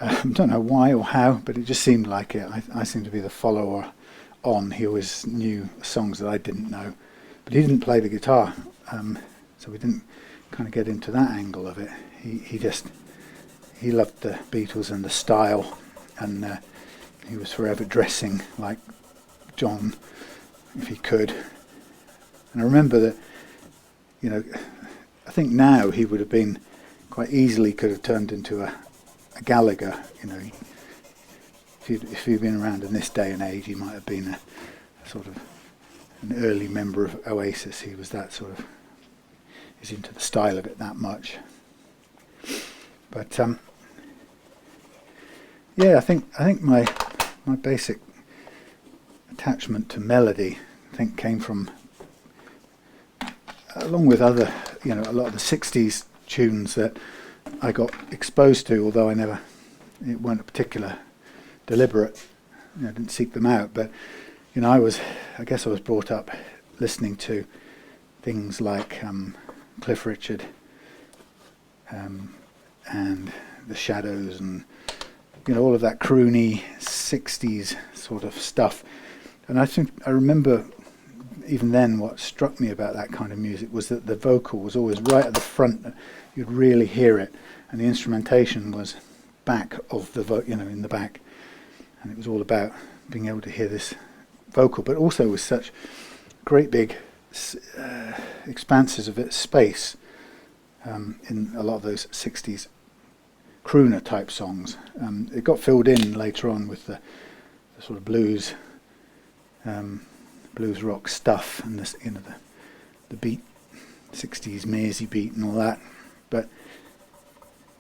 I don't know why or how, but it just seemed like it. I seemed to be the follower on. He always knew songs that I didn't know, but he didn't play the guitar, so we didn't kind of get into that angle of it. He loved the Beatles and the style, and he was forever dressing like John if he could. And I remember that, I think now he would have been quite easily could have turned into a Gallagher. If he'd been around in this day and age, he might have been a sort of an early member of Oasis. He was that sort of, he's into the style of it that much. But I think my basic attachment to melody, I think, came from, along with other, a lot of the 60s tunes that I got exposed to, although it weren't a particular deliberate, I didn't seek them out, but I guess I was brought up listening to things like Cliff Richard and the Shadows, and all of that croony 60s sort of stuff. And I remember even then what struck me about that kind of music was that the vocal was always right at the front. You'd really hear it, and the instrumentation was back of the in the back, and it was all about being able to hear this vocal, but also with such great big expanses of space in a lot of those 60s crooner type songs. It got filled in later on with the sort of blues rock stuff, and this, the beat, 60s Mersey beat and all that. But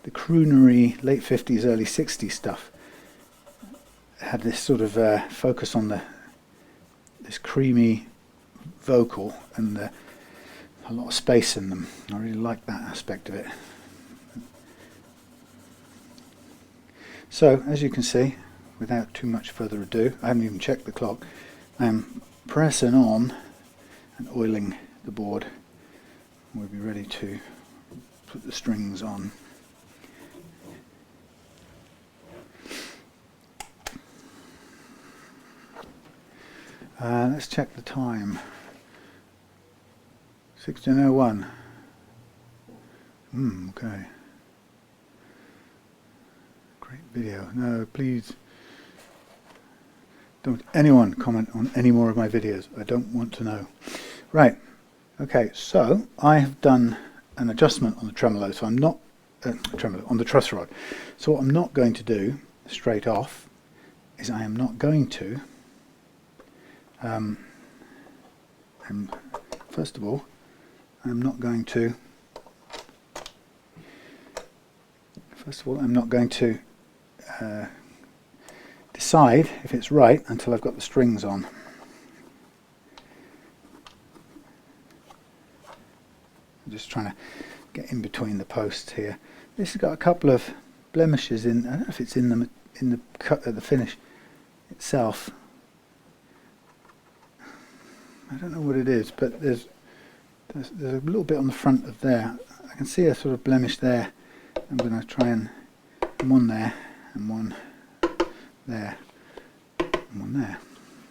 the croonery late 50s, early 60s stuff had this sort of focus on this creamy vocal and a lot of space in them. I really like that aspect of it. So, as you can see, without too much further ado, I haven't even checked the clock, I am pressing on and oiling the board. We'll be ready to put the strings on. Let's check the time. 16:01. Okay. Great video. No, please don't anyone comment on any more of my videos. I don't want to know. Right. Okay, so I have done an adjustment on the tremolo, so I'm not tremolo on the truss rod. So what I'm not going to do straight off is I am not going to first of all, I'm not going to decide if it's right until I've got the strings on. I'm just trying to get in between the posts here. This has got a couple of blemishes in. I don't know if it's in the cut at the finish itself. I don't know what it is, but there's a little bit on the front of there. I can see a sort of blemish there. I'm going to try and one there and one there and one there.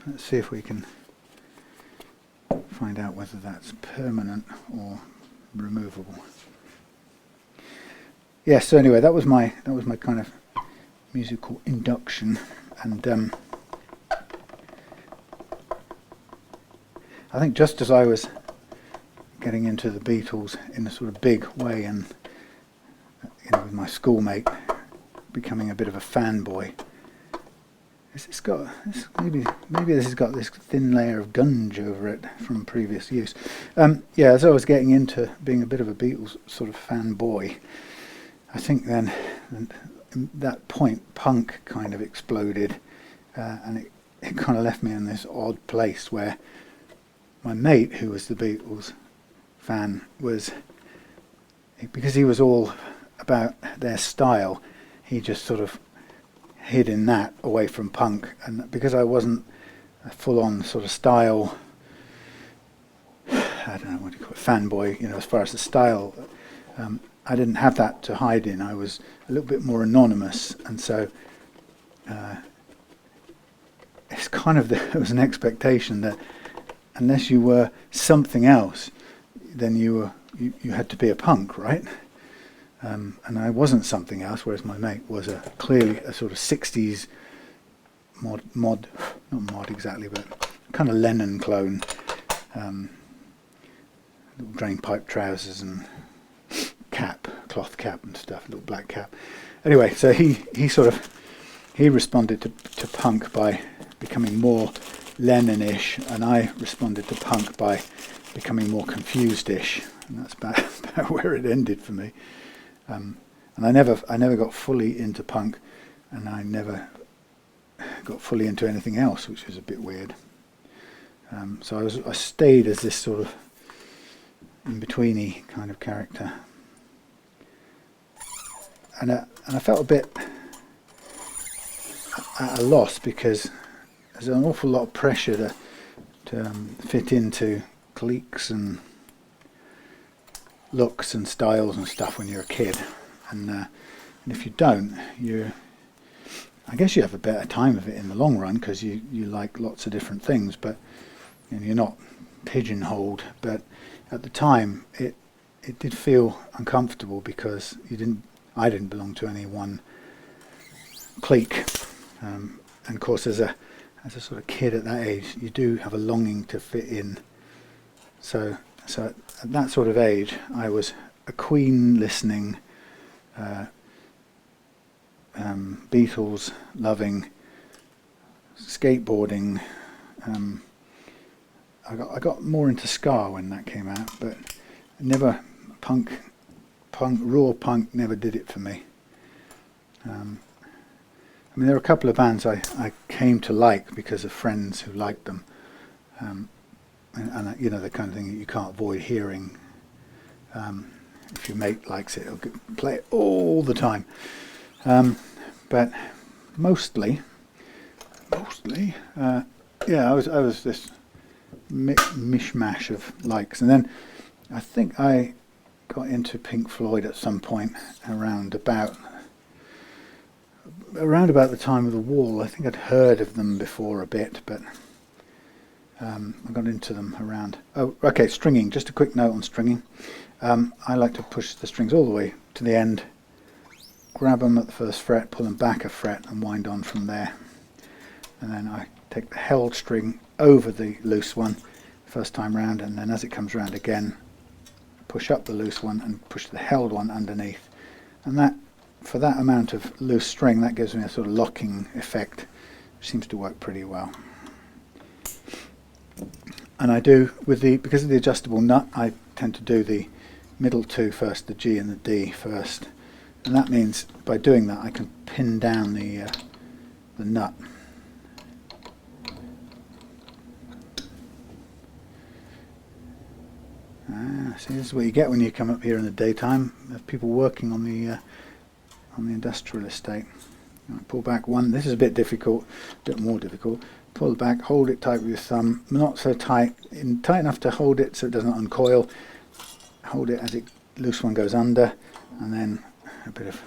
Let's see if we can find out whether that's permanent or removable. Yes. So anyway, that was my kind of musical induction, and I think just as I was getting into the Beatles in a sort of big way, and with my schoolmate becoming a bit of a fanboy, maybe this has got this thin layer of gunge over it from previous use. Yeah, as I was getting into being a bit of a Beatles sort of fanboy, I think then at that point punk kind of exploded, and it kind of left me in this odd place where my mate, who was the Beatles fan, because he was all about their style, he just sort of hid in that away from punk, and because I wasn't a full-on sort of style, I don't know what you call it, fanboy, as far as the style, I didn't have that to hide in. I was a little bit more anonymous, and so it's kind of there was an expectation that unless you were something else, then you had to be a punk, right? And I wasn't something else, whereas my mate was clearly a sort of 60s mod, not mod exactly, but kind of Lennon clone, little drain pipe trousers and cloth cap and stuff, little black cap. Anyway, so he responded to punk by becoming more Lennon-ish, and I responded to punk by becoming more confused-ish, and that's about where it ended for me. And I never got fully into punk, and I never got fully into anything else, which was a bit weird. So I stayed as this sort of in-betweeny kind of character, and I felt a bit at a loss because there's an awful lot of pressure to fit into cliques and looks and styles and stuff when you're a kid, and if you don't, I guess you have a better time of it in the long run because you like lots of different things, but you're not pigeonholed. But at the time, it did feel uncomfortable because I didn't belong to any one clique, and of course, as a sort of kid at that age, you do have a longing to fit in. So at that sort of age, I was a Queen listening, Beatles loving, skateboarding. I got more into ska when that came out, but never raw punk never did it for me. I mean, there are a couple of bands I came to like because of friends who liked them, and the kind of thing that you can't avoid hearing. If your mate likes it, he'll play it all the time. But mostly, I was this mishmash of likes, and then I think I got into Pink Floyd at some point around about the time of The Wall. I think I'd heard of them before a bit, but I got into them around. Oh, okay, stringing. Just a quick note on stringing. I like to push the strings all the way to the end, grab them at the first fret, pull them back a fret, and wind on from there. And then I take the held string over the loose one first time round, and then as it comes round again, push up the loose one and push the held one underneath. And that, for that amount of loose string, that gives me a sort of locking effect, which seems to work pretty well. And I do, because of the adjustable nut, I tend to do the middle two first, the G and the D first. And that means by doing that I can pin down the nut. See, this is what you get when you come up here in the daytime. There's people working on the industrial estate. Pull back one. This is a bit difficult, a bit more difficult. Pull it back, hold it tight with your thumb, not so tight, tight enough to hold it so it doesn't uncoil. Hold it as the loose one goes under, and then a bit of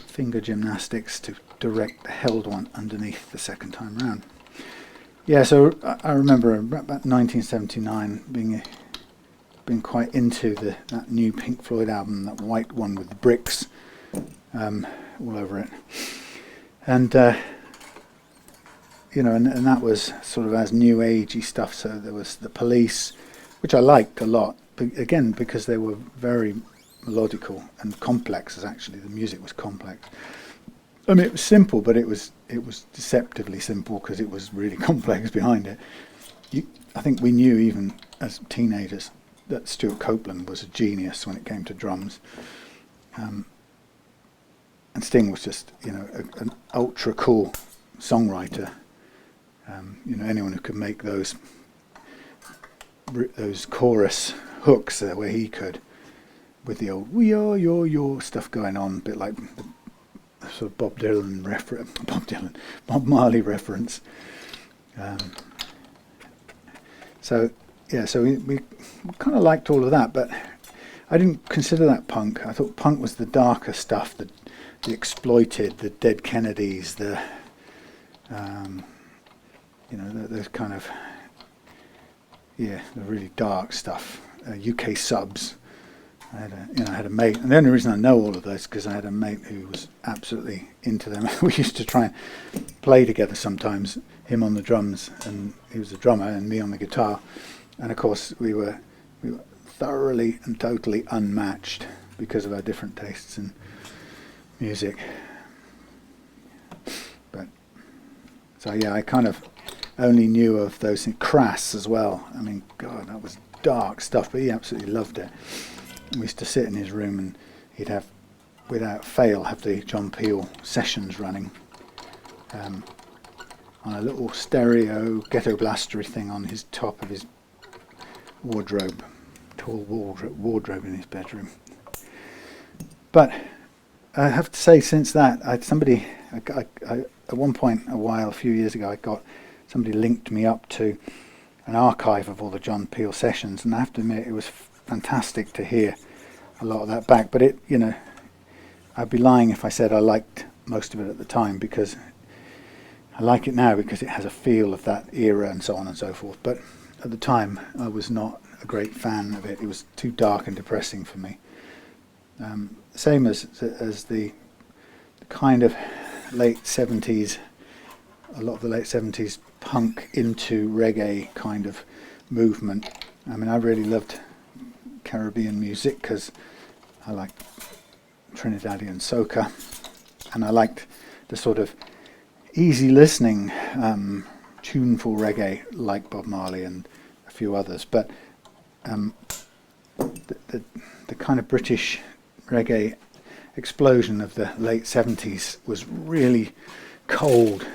finger gymnastics to direct the held one underneath the second time round. Yeah, so I remember about 1979 being quite into that new Pink Floyd album, that white one with the bricks all over it, and you know, and that was sort of as new agey stuff. So there was the Police, which I liked a lot, but again because they were very melodical and complex. As actually the music was complex. I mean, it was simple, but it was deceptively simple because it was really complex behind it. I think we knew even as teenagers that Stuart Copeland was a genius when it came to drums. And Sting was just, you know, an ultra cool songwriter. You know, anyone who could make those chorus hooks the way he could, with the old "we are your" stuff going on, a bit like the sort of Bob Marley reference. So yeah, so we kind of liked all of that, but I didn't consider that punk. I thought punk was the darker stuff, the Exploited, the Dead Kennedys, the you know, those kind of, yeah, the really dark stuff. UK Subs. I had a mate, and the only reason I know all of those because I had a mate who was absolutely into them. We used to try and play together sometimes. Him on the drums, and he was the drummer, and me on the guitar. And of course, we were thoroughly and totally unmatched because of our different tastes in music. But so yeah, I kind of only knew of those things. Crass as well. I mean, God, that was dark stuff, but he absolutely loved it. We used to sit in his room, and he'd have, without fail, have the John Peel sessions running on a little stereo ghetto blastery thing on his top of his wardrobe, tall wardrobe in his bedroom. But I have to say, since that, I at one point, a few years ago, somebody linked me up to an archive of all the John Peel sessions, and I have to admit it was fantastic to hear a lot of that back. But it, you know, I'd be lying if I said I liked most of it at the time, because I like it now because it has a feel of that era and so on and so forth. But at the time, I was not a great fan of it. It was too dark and depressing for me. Same as the kind of late 70s, a lot of the late 70s punk into reggae kind of movement. I mean, I really loved Caribbean music because I liked Trinidadian soca, and I liked the sort of easy listening, tuneful reggae like Bob Marley and a few others. But the kind of British reggae explosion of the late 70s was really cold.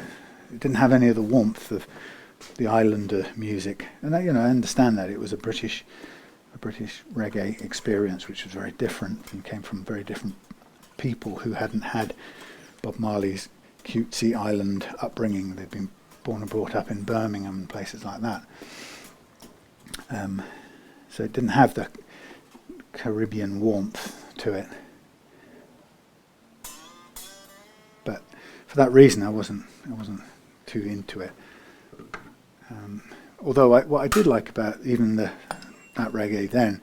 It didn't have any of the warmth of the islander music, and I understand that it was a British reggae experience, which was very different and came from very different people who hadn't had Bob Marley's cutesy island upbringing. They'd been born and brought up in Birmingham and places like that. So it didn't have the Caribbean warmth to it. But for that reason, I wasn't too into it. although what I did like about even that reggae then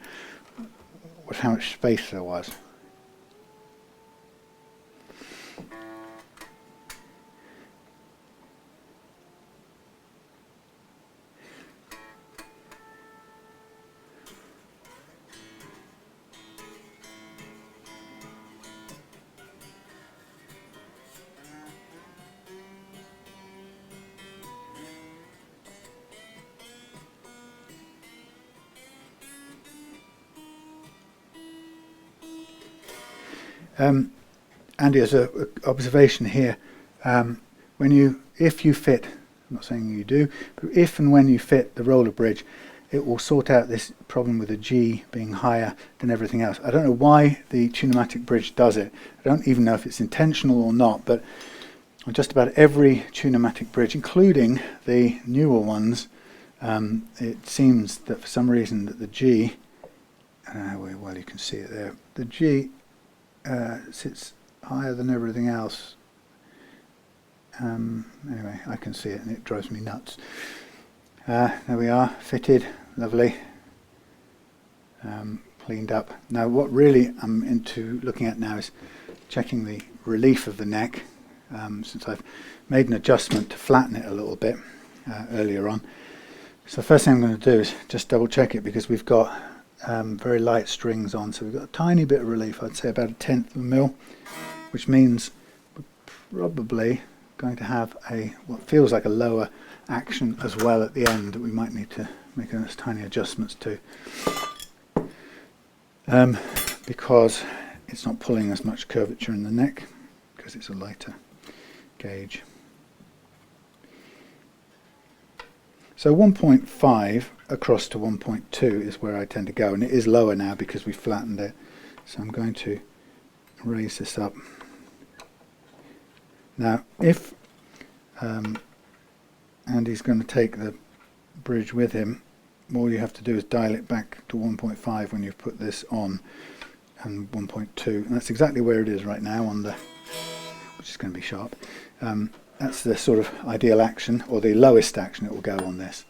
was how much space there was. Andy, as an observation here, if you fit, I'm not saying you do, but if and when you fit the roller bridge, it will sort out this problem with the G being higher than everything else. I don't know why the Tunematic bridge does it. I don't even know if it's intentional or not, but on just about every Tunematic bridge, including the newer ones, it seems that for some reason that the G, well you can see it there, the G sits higher than everything else. Anyway, I can see it and it drives me nuts. There we are, fitted, lovely, cleaned up. Now what really I'm into looking at now is checking the relief of the neck, since I've made an adjustment to flatten it a little bit earlier on. So the first thing I'm going to do is just double check it, because we've got very light strings on, so we've got a tiny bit of relief, I'd say about 1/10 of a mil, which means we're probably going to have what feels like a lower action as well at the end that we might need to make those tiny adjustments to, because it's not pulling as much curvature in the neck because it's a lighter gauge. So 1.5 across to 1.2 is where I tend to go, and it is lower now because we flattened it. So I'm going to raise this up. Now if Andy's going to take the bridge with him, all you have to do is dial it back to 1.5 when you've put this on, and 1.2, and that's exactly where it is right now on the, which is going to be sharp. That's the sort of ideal action, or the lowest action it will go on this.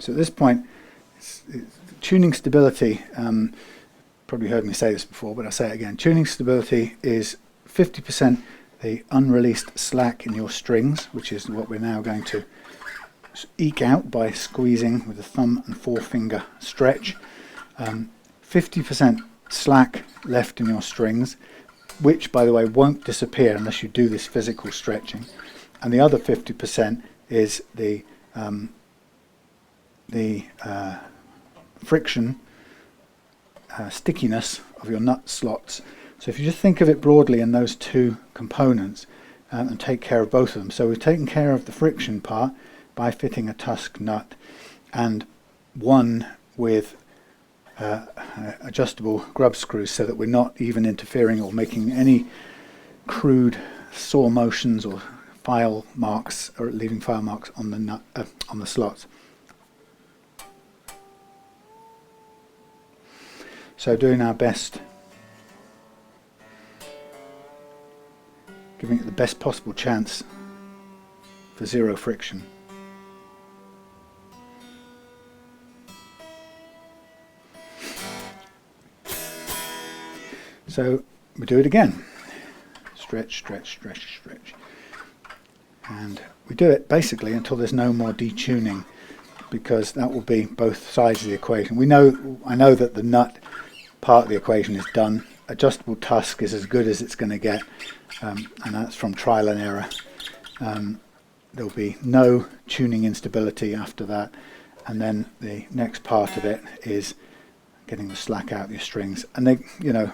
So at this point, tuning stability, probably heard me say this before, but I'll say it again. Tuning stability is 50% the unreleased slack in your strings, which is what we're now going to eke out by squeezing with a thumb and forefinger stretch. 50% slack left in your strings, which, by the way, won't disappear unless you do this physical stretching. And the other 50% is the friction, stickiness of your nut slots. So if you just think of it broadly in those two components and take care of both of them. So we've taken care of the friction part by fitting a Tusk nut and one with adjustable grub screws, so that we're not even interfering or making any crude saw motions or file marks, or leaving file marks on the nut on the slots. So doing our best, giving it the best possible chance for zero friction. So we do it again. Stretch, stretch, stretch, stretch. And we do it basically until there's no more detuning, because that will be both sides of the equation. I know that the nut part of the equation is done. Adjustable Tusk is as good as it's going to get, and that's from trial and error. There'll be no tuning instability after that, and then the next part of it is getting the slack out of your strings. And they,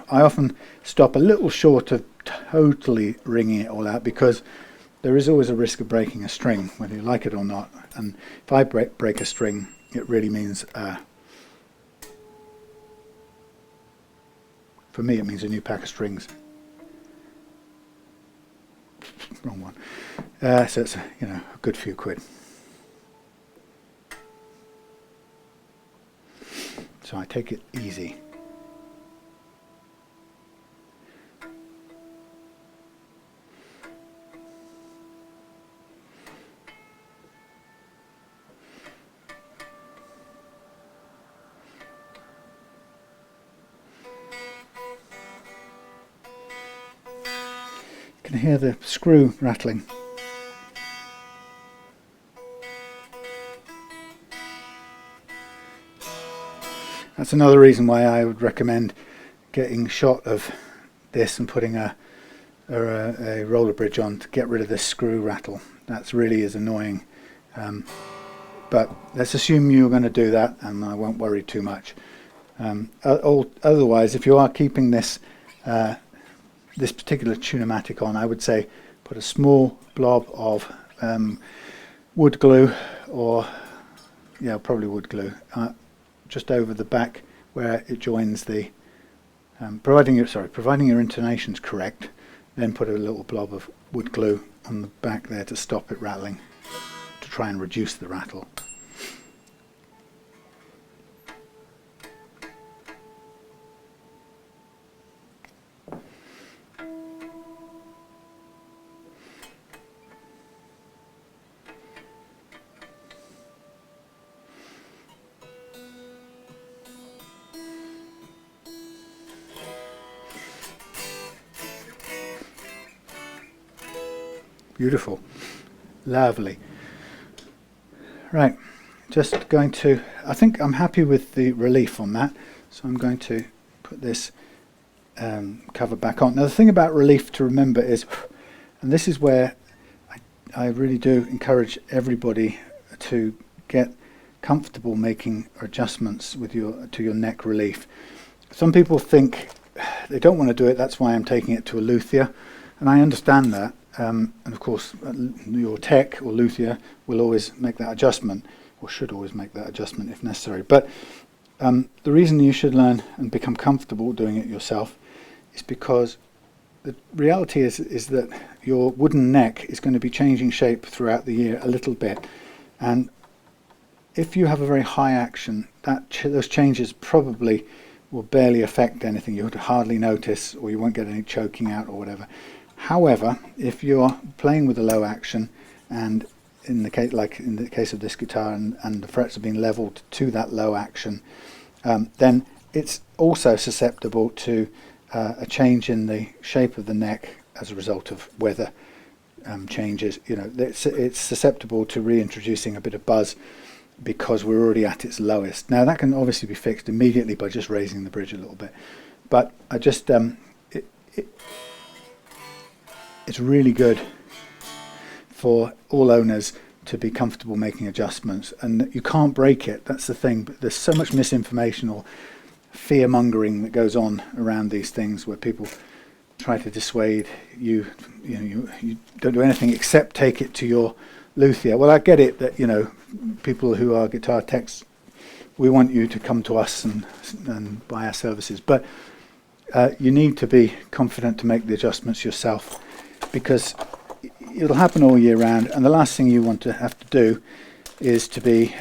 I often stop a little short of totally wringing it all out, because there is always a risk of breaking a string, whether you like it or not. And if I break a string, it really means For me, it means a new pack of strings. Wrong one. So it's a good few quid. So I take it easy. You can hear the screw rattling. That's another reason why I would recommend getting a shot of this and putting a roller bridge on to get rid of this screw rattle. That really is annoying. But let's assume you're going to do that, and I won't worry too much. Otherwise, if you are keeping this this particular Tune-o-matic on, I would say put a small blob of wood glue, or probably wood glue, just over the back where it joins the providing your intonation's correct, then put a little blob of wood glue on the back there to stop it rattling, to try and reduce the rattle. Beautiful, lovely. Right, just going to, I think I'm happy with the relief on that, so I'm going to put this cover back on. Now the thing about relief to remember is, and this is where I really do encourage everybody to get comfortable making adjustments with to your neck relief. Some people think they don't want to do it, that's why I'm taking it to a luthier, and I understand that. And of course, your tech or luthier will always make that adjustment, or should always make that adjustment if necessary. But the reason you should learn and become comfortable doing it yourself is because the reality is that your wooden neck is going to be changing shape throughout the year a little bit. And if you have a very high action, those changes probably will barely affect anything. You would hardly notice, or you won't get any choking out or whatever. However, if you're playing with a low action, and in the case of this guitar, and the frets have been leveled to that low action, then it's also susceptible to a change in the shape of the neck as a result of weather changes. It's susceptible to reintroducing a bit of buzz because we're already at its lowest. Now that can obviously be fixed immediately by just raising the bridge a little bit, but I just it's really good for all owners to be comfortable making adjustments, and you can't break it. That's the thing. But there's so much misinformation or fear mongering that goes on around these things, where people try to dissuade you. You don't do anything except take it to your luthier. Well, I get it that people who are guitar techs, we want you to come to us and buy our services, but you need to be confident to make the adjustments yourself, because it'll happen all year round, and the last thing you want to have to do is to be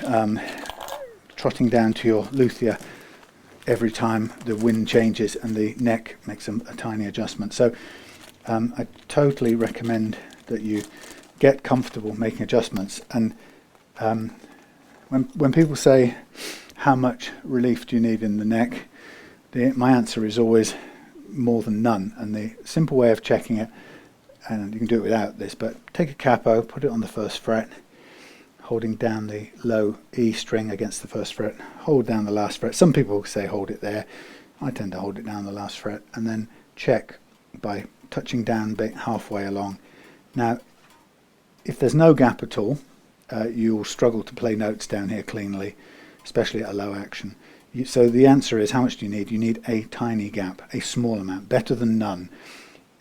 trotting down to your luthier every time the wind changes and the neck makes a tiny adjustment. So I totally recommend that you get comfortable making adjustments. And when people say, how much relief do you need in the neck, my answer is always more than none. And the simple way of checking it, and you can do it without this, but take a capo, put it on the first fret, holding down the low E string against the first fret, hold down the last fret. Some people say hold it there. I tend to hold it down the last fret, and then check by touching down a bit halfway along. Now, if there's no gap at all, you'll struggle to play notes down here cleanly, especially at a low action. So the answer is, how much do you need? You need a tiny gap, a small amount, better than none.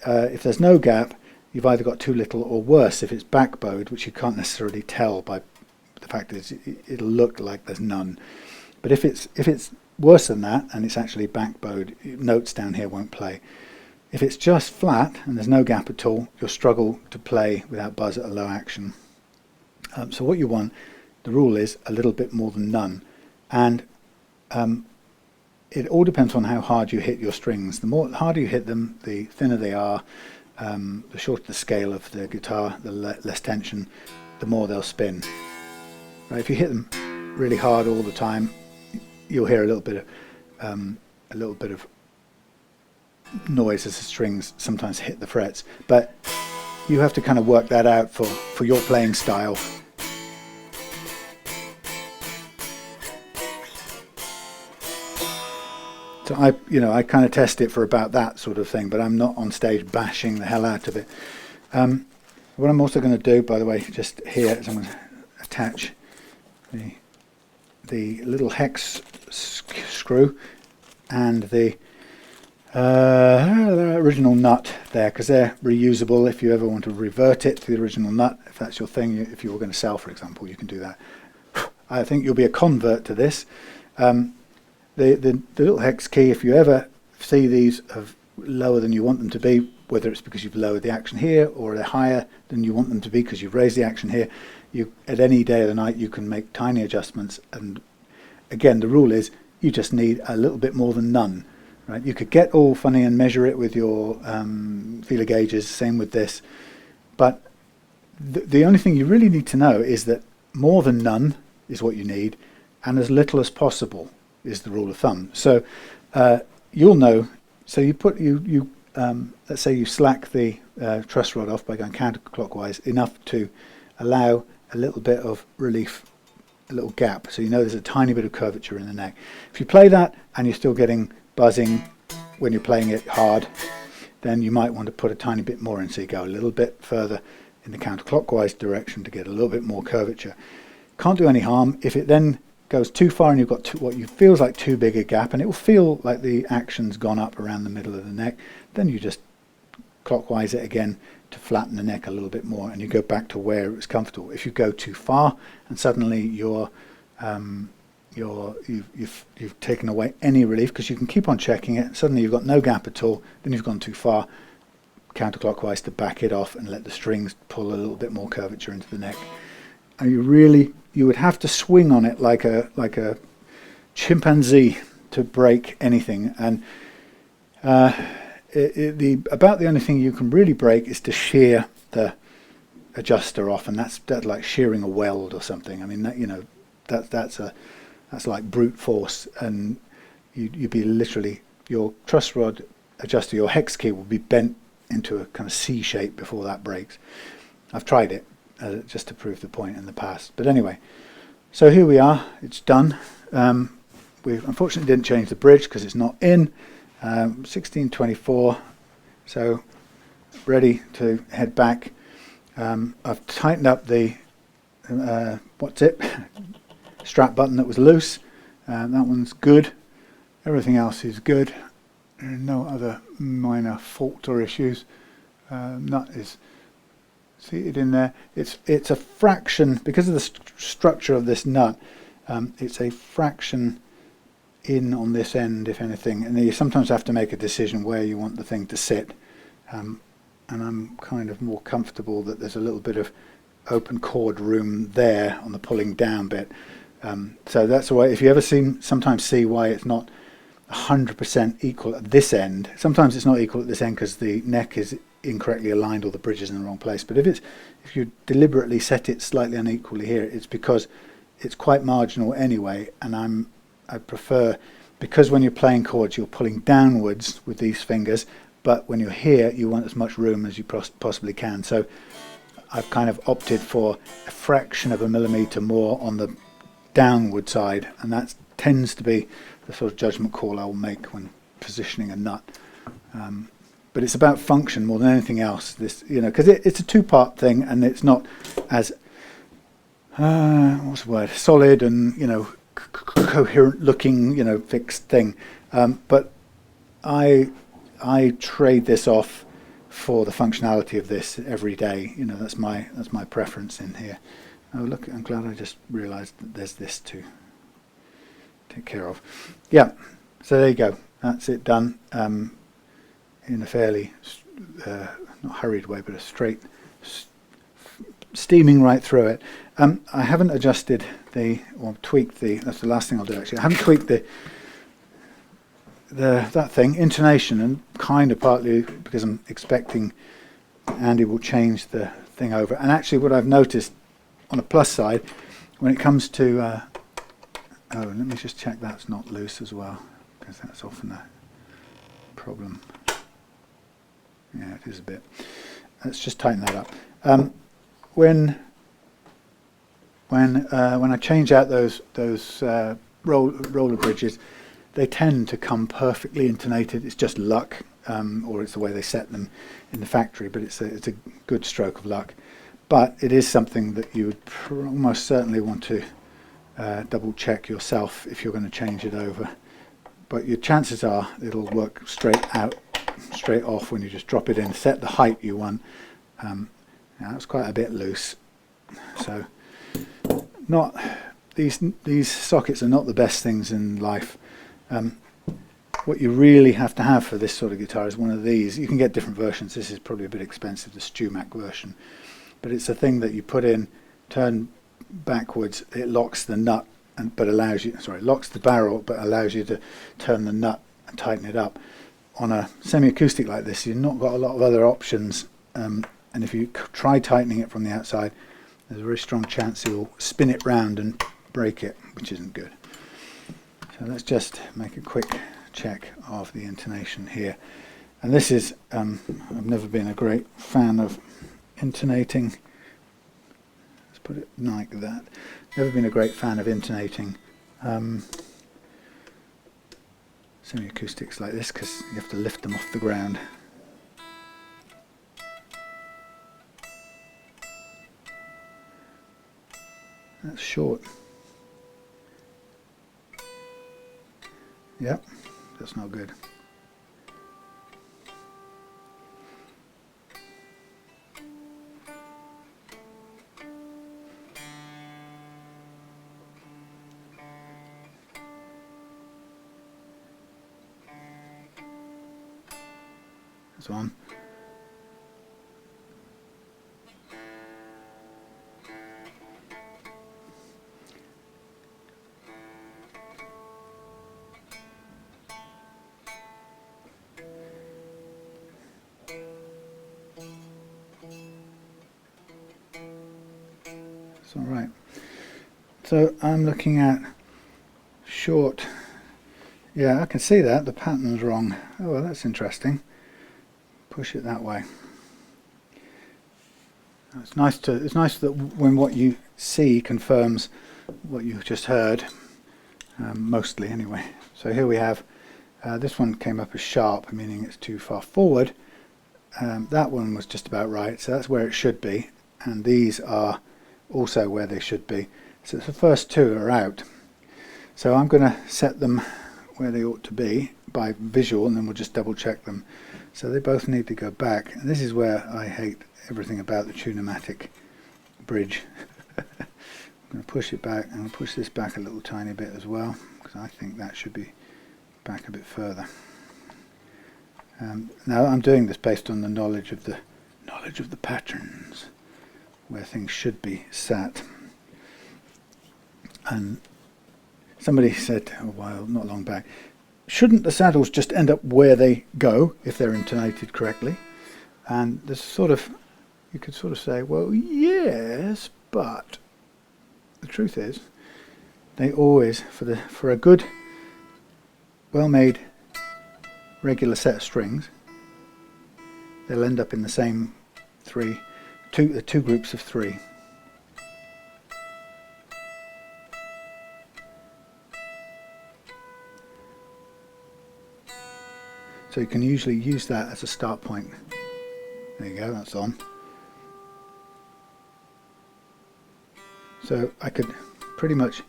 If there's no gap, you've either got too little, or worse, if it's backbowed, which you can't necessarily tell by the fact that it'll look like there's none. But if it's worse than that and it's actually backbowed, notes down here won't play. If it's just flat and there's no gap at all, you'll struggle to play without buzz at a low action. So what you want, the rule is a little bit more than none. And it all depends on how hard you hit your strings. The harder you hit them, the thinner they are, the shorter the scale of the guitar, the less tension, the more they'll spin. Right, if you hit them really hard all the time, you'll hear a little bit of noise as the strings sometimes hit the frets. But you have to kind of work that out for your playing style. So I kind of test it for about that sort of thing, but I'm not on stage bashing the hell out of it. What I'm also going to do, by the way, just here is I'm going to attach the little hex screw and the original nut there, because they're reusable if you ever want to revert it to the original nut. If that's your thing, if you were going to sell, for example, you can do that. I think you'll be a convert to this. The little hex key, if you ever see these lower than you want them to be, whether it's because you've lowered the action here or they're higher than you want them to be because you've raised the action here, at any day of the night you can make tiny adjustments. And again, the rule is you just need a little bit more than none. Right? You could get all funny and measure it with your feeler gauges, same with this, but the only thing you really need to know is that more than none is what you need, and as little as possible is the rule of thumb. So you'll know. So let's say you slack the truss rod off by going counterclockwise enough to allow a little bit of relief, a little gap, so you know there's a tiny bit of curvature in the neck. If you play that and you're still getting buzzing when you're playing it hard, then you might want to put a tiny bit more in, so you go a little bit further in the counterclockwise direction to get a little bit more curvature. Can't do any harm if it then goes too far and you've got what you feels like too big a gap, and it will feel like the action's gone up around the middle of the neck. Then you just clockwise it again to flatten the neck a little bit more, and you go back to where it was comfortable. If you go too far and suddenly you've taken away any relief, because you can keep on checking it, suddenly you've got no gap at all, then you've gone too far, counterclockwise to back it off and let the strings pull a little bit more curvature into the neck. And you would have to swing on it like a chimpanzee to break anything. And about the only thing you can really break is to shear the adjuster off, and that's like shearing a weld or something. I mean, that's like brute force, and you'd be literally, your truss rod adjuster, your hex key will be bent into a kind of C shape before that breaks. I've tried it just to prove the point in the past. But anyway, so here we are, it's done. We unfortunately didn't change the bridge because it's not in. 1624, so ready to head back. I've tightened up the strap button that was loose. That one's good. Everything else is good. No other minor fault or issues. Nut is seated in there. It's a fraction, because of the structure of this nut, it's a fraction in on this end, if anything, and you sometimes have to make a decision where you want the thing to sit, and I'm kind of more comfortable that there's a little bit of open chord room there on the pulling down bit. So that's why, if you ever sometimes see why it's not 100% equal at this end. Sometimes it's not equal at this end because the neck is incorrectly aligned or the bridge is in the wrong place. But if you deliberately set it slightly unequally here, it's because it's quite marginal anyway. And I prefer, because when you're playing chords you're pulling downwards with these fingers, but when you're here you want as much room as you possibly can. So I've kind of opted for a fraction of a millimetre more on the downward side, and that tends to be the sort of judgment call I will make when positioning a nut. But it's about function more than anything else. This, because it's a two-part thing, and it's not as what's the word, solid and coherent-looking, fixed thing. But I trade this off for the functionality of this every day. That's my preference in here. Oh look, I'm glad I just realised that there's this to take care of. Yeah, so there you go. That's it done in a fairly, not hurried way, but a straight, steaming right through it. I haven't adjusted or tweaked that's the last thing I'll do actually. I haven't tweaked that thing, intonation, and kind of partly because I'm expecting Andy will change the thing over. And actually what I've noticed on the plus side, when it comes to, let me just check that's not loose as well, because that's often a problem. Yeah, it is a bit. Let's just tighten that up. When I change out those roller bridges, they tend to come perfectly intonated. It's just luck, or it's the way they set them in the factory. But it's a good stroke of luck. But it is something that you would almost certainly want to double check yourself if you're going to change it over. But your chances are it'll work straight off when you just drop it in. Set the height you want. Now it's quite a bit loose, so not these sockets are not the best things in life. What you really have to have for this sort of guitar is one of these. You can get different versions. This is probably a bit expensive, the StewMac version, but it's a thing that you put in, turn backwards. It locks the nut locks the barrel, but allows you to turn the nut and tighten it up. On a semi-acoustic like this, you've not got a lot of other options. And if you try tightening it from the outside, there's a very strong chance you'll spin it round and break it, which isn't good. So let's just make a quick check of the intonation here. And this is, I've never been a great fan of intonating. Let's put it like that. Never been a great fan of intonating semi-acoustics like this, because you have to lift them off the ground. That's short. Yep, that's not good. That's on. All right, so I'm looking at short. Yeah, I can see that the pattern's wrong. Oh well, that's interesting. Push it that way. It's nice that when what you see confirms what you just heard, mostly anyway. So here we have this one came up as sharp, meaning it's too far forward. That one was just about right, so that's where it should be, and these are also where they should be. So the first two are out. So I'm going to set them where they ought to be by visual, and then we'll just double check them. So they both need to go back, and this is where I hate everything about the Tune-o-matic bridge. I'm going to push it back, and I'll push this back a little tiny bit as well, because I think that should be back a bit further. Now I'm doing this based on the knowledge of the patterns, where things should be sat. And somebody said a while, not long back, shouldn't the saddles just end up where they go if they're intonated correctly? And there's you could sort of say, well, yes, but the truth is, they always, for a good, well-made, regular set of strings, they'll end up in the same two groups of three. So you can usually use that as a start point. There you go, that's on. So I could pretty much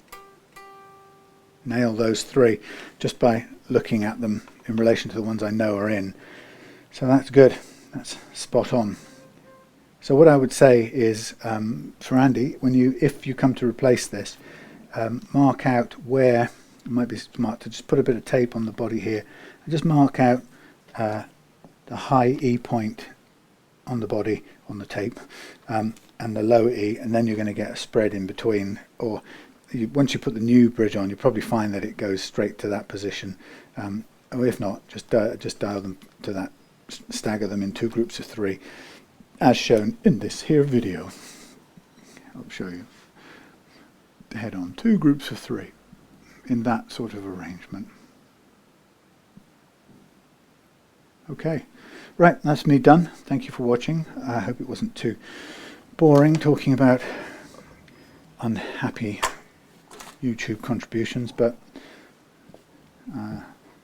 nail those three just by looking at them in relation to the ones I know are in. So that's good, that's spot on. So what I would say is, for Andy, if you come to replace this, mark out where it might be smart to just put a bit of tape on the body here and just mark out the high E point on the body, on the tape, and the low E, and then you're going to get a spread in between. Or once you put the new bridge on, you probably find that it goes straight to that position. Or if not, just dial them to that, stagger them in 2 groups of 3, as shown in this here video. I'll show you. Head on 2 groups of 3 in that sort of arrangement. Okay, right, that's me done. Thank you for watching. I hope it wasn't too boring talking about unhappy YouTube contributions, but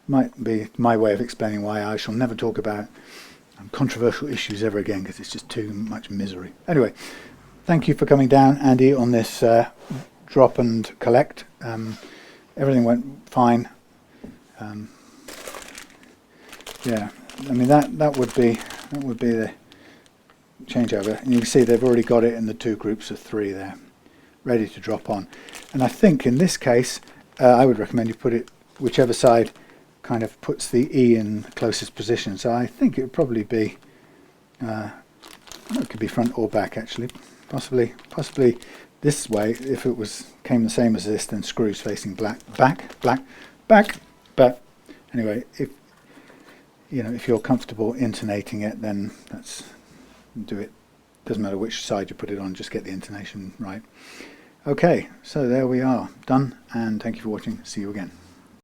might be my way of explaining why I shall never talk about controversial issues ever again, because it's just too much misery. Anyway, thank you for coming down, Andy, on this drop and collect. Everything went fine. Yeah, I mean that would be the changeover, and you can see they've already got it in the 2 groups of 3 there, ready to drop on. And I think in this case, I would recommend you put it whichever side kind of puts the E in the closest position. So I think it would probably be, it could be front or back actually, possibly this way if it came the same as this, then screws facing back. But anyway, if you're comfortable intonating it, then do it. Doesn't matter which side you put it on, just get the intonation right. Okay, so there we are, done, and thank you for watching. See you again.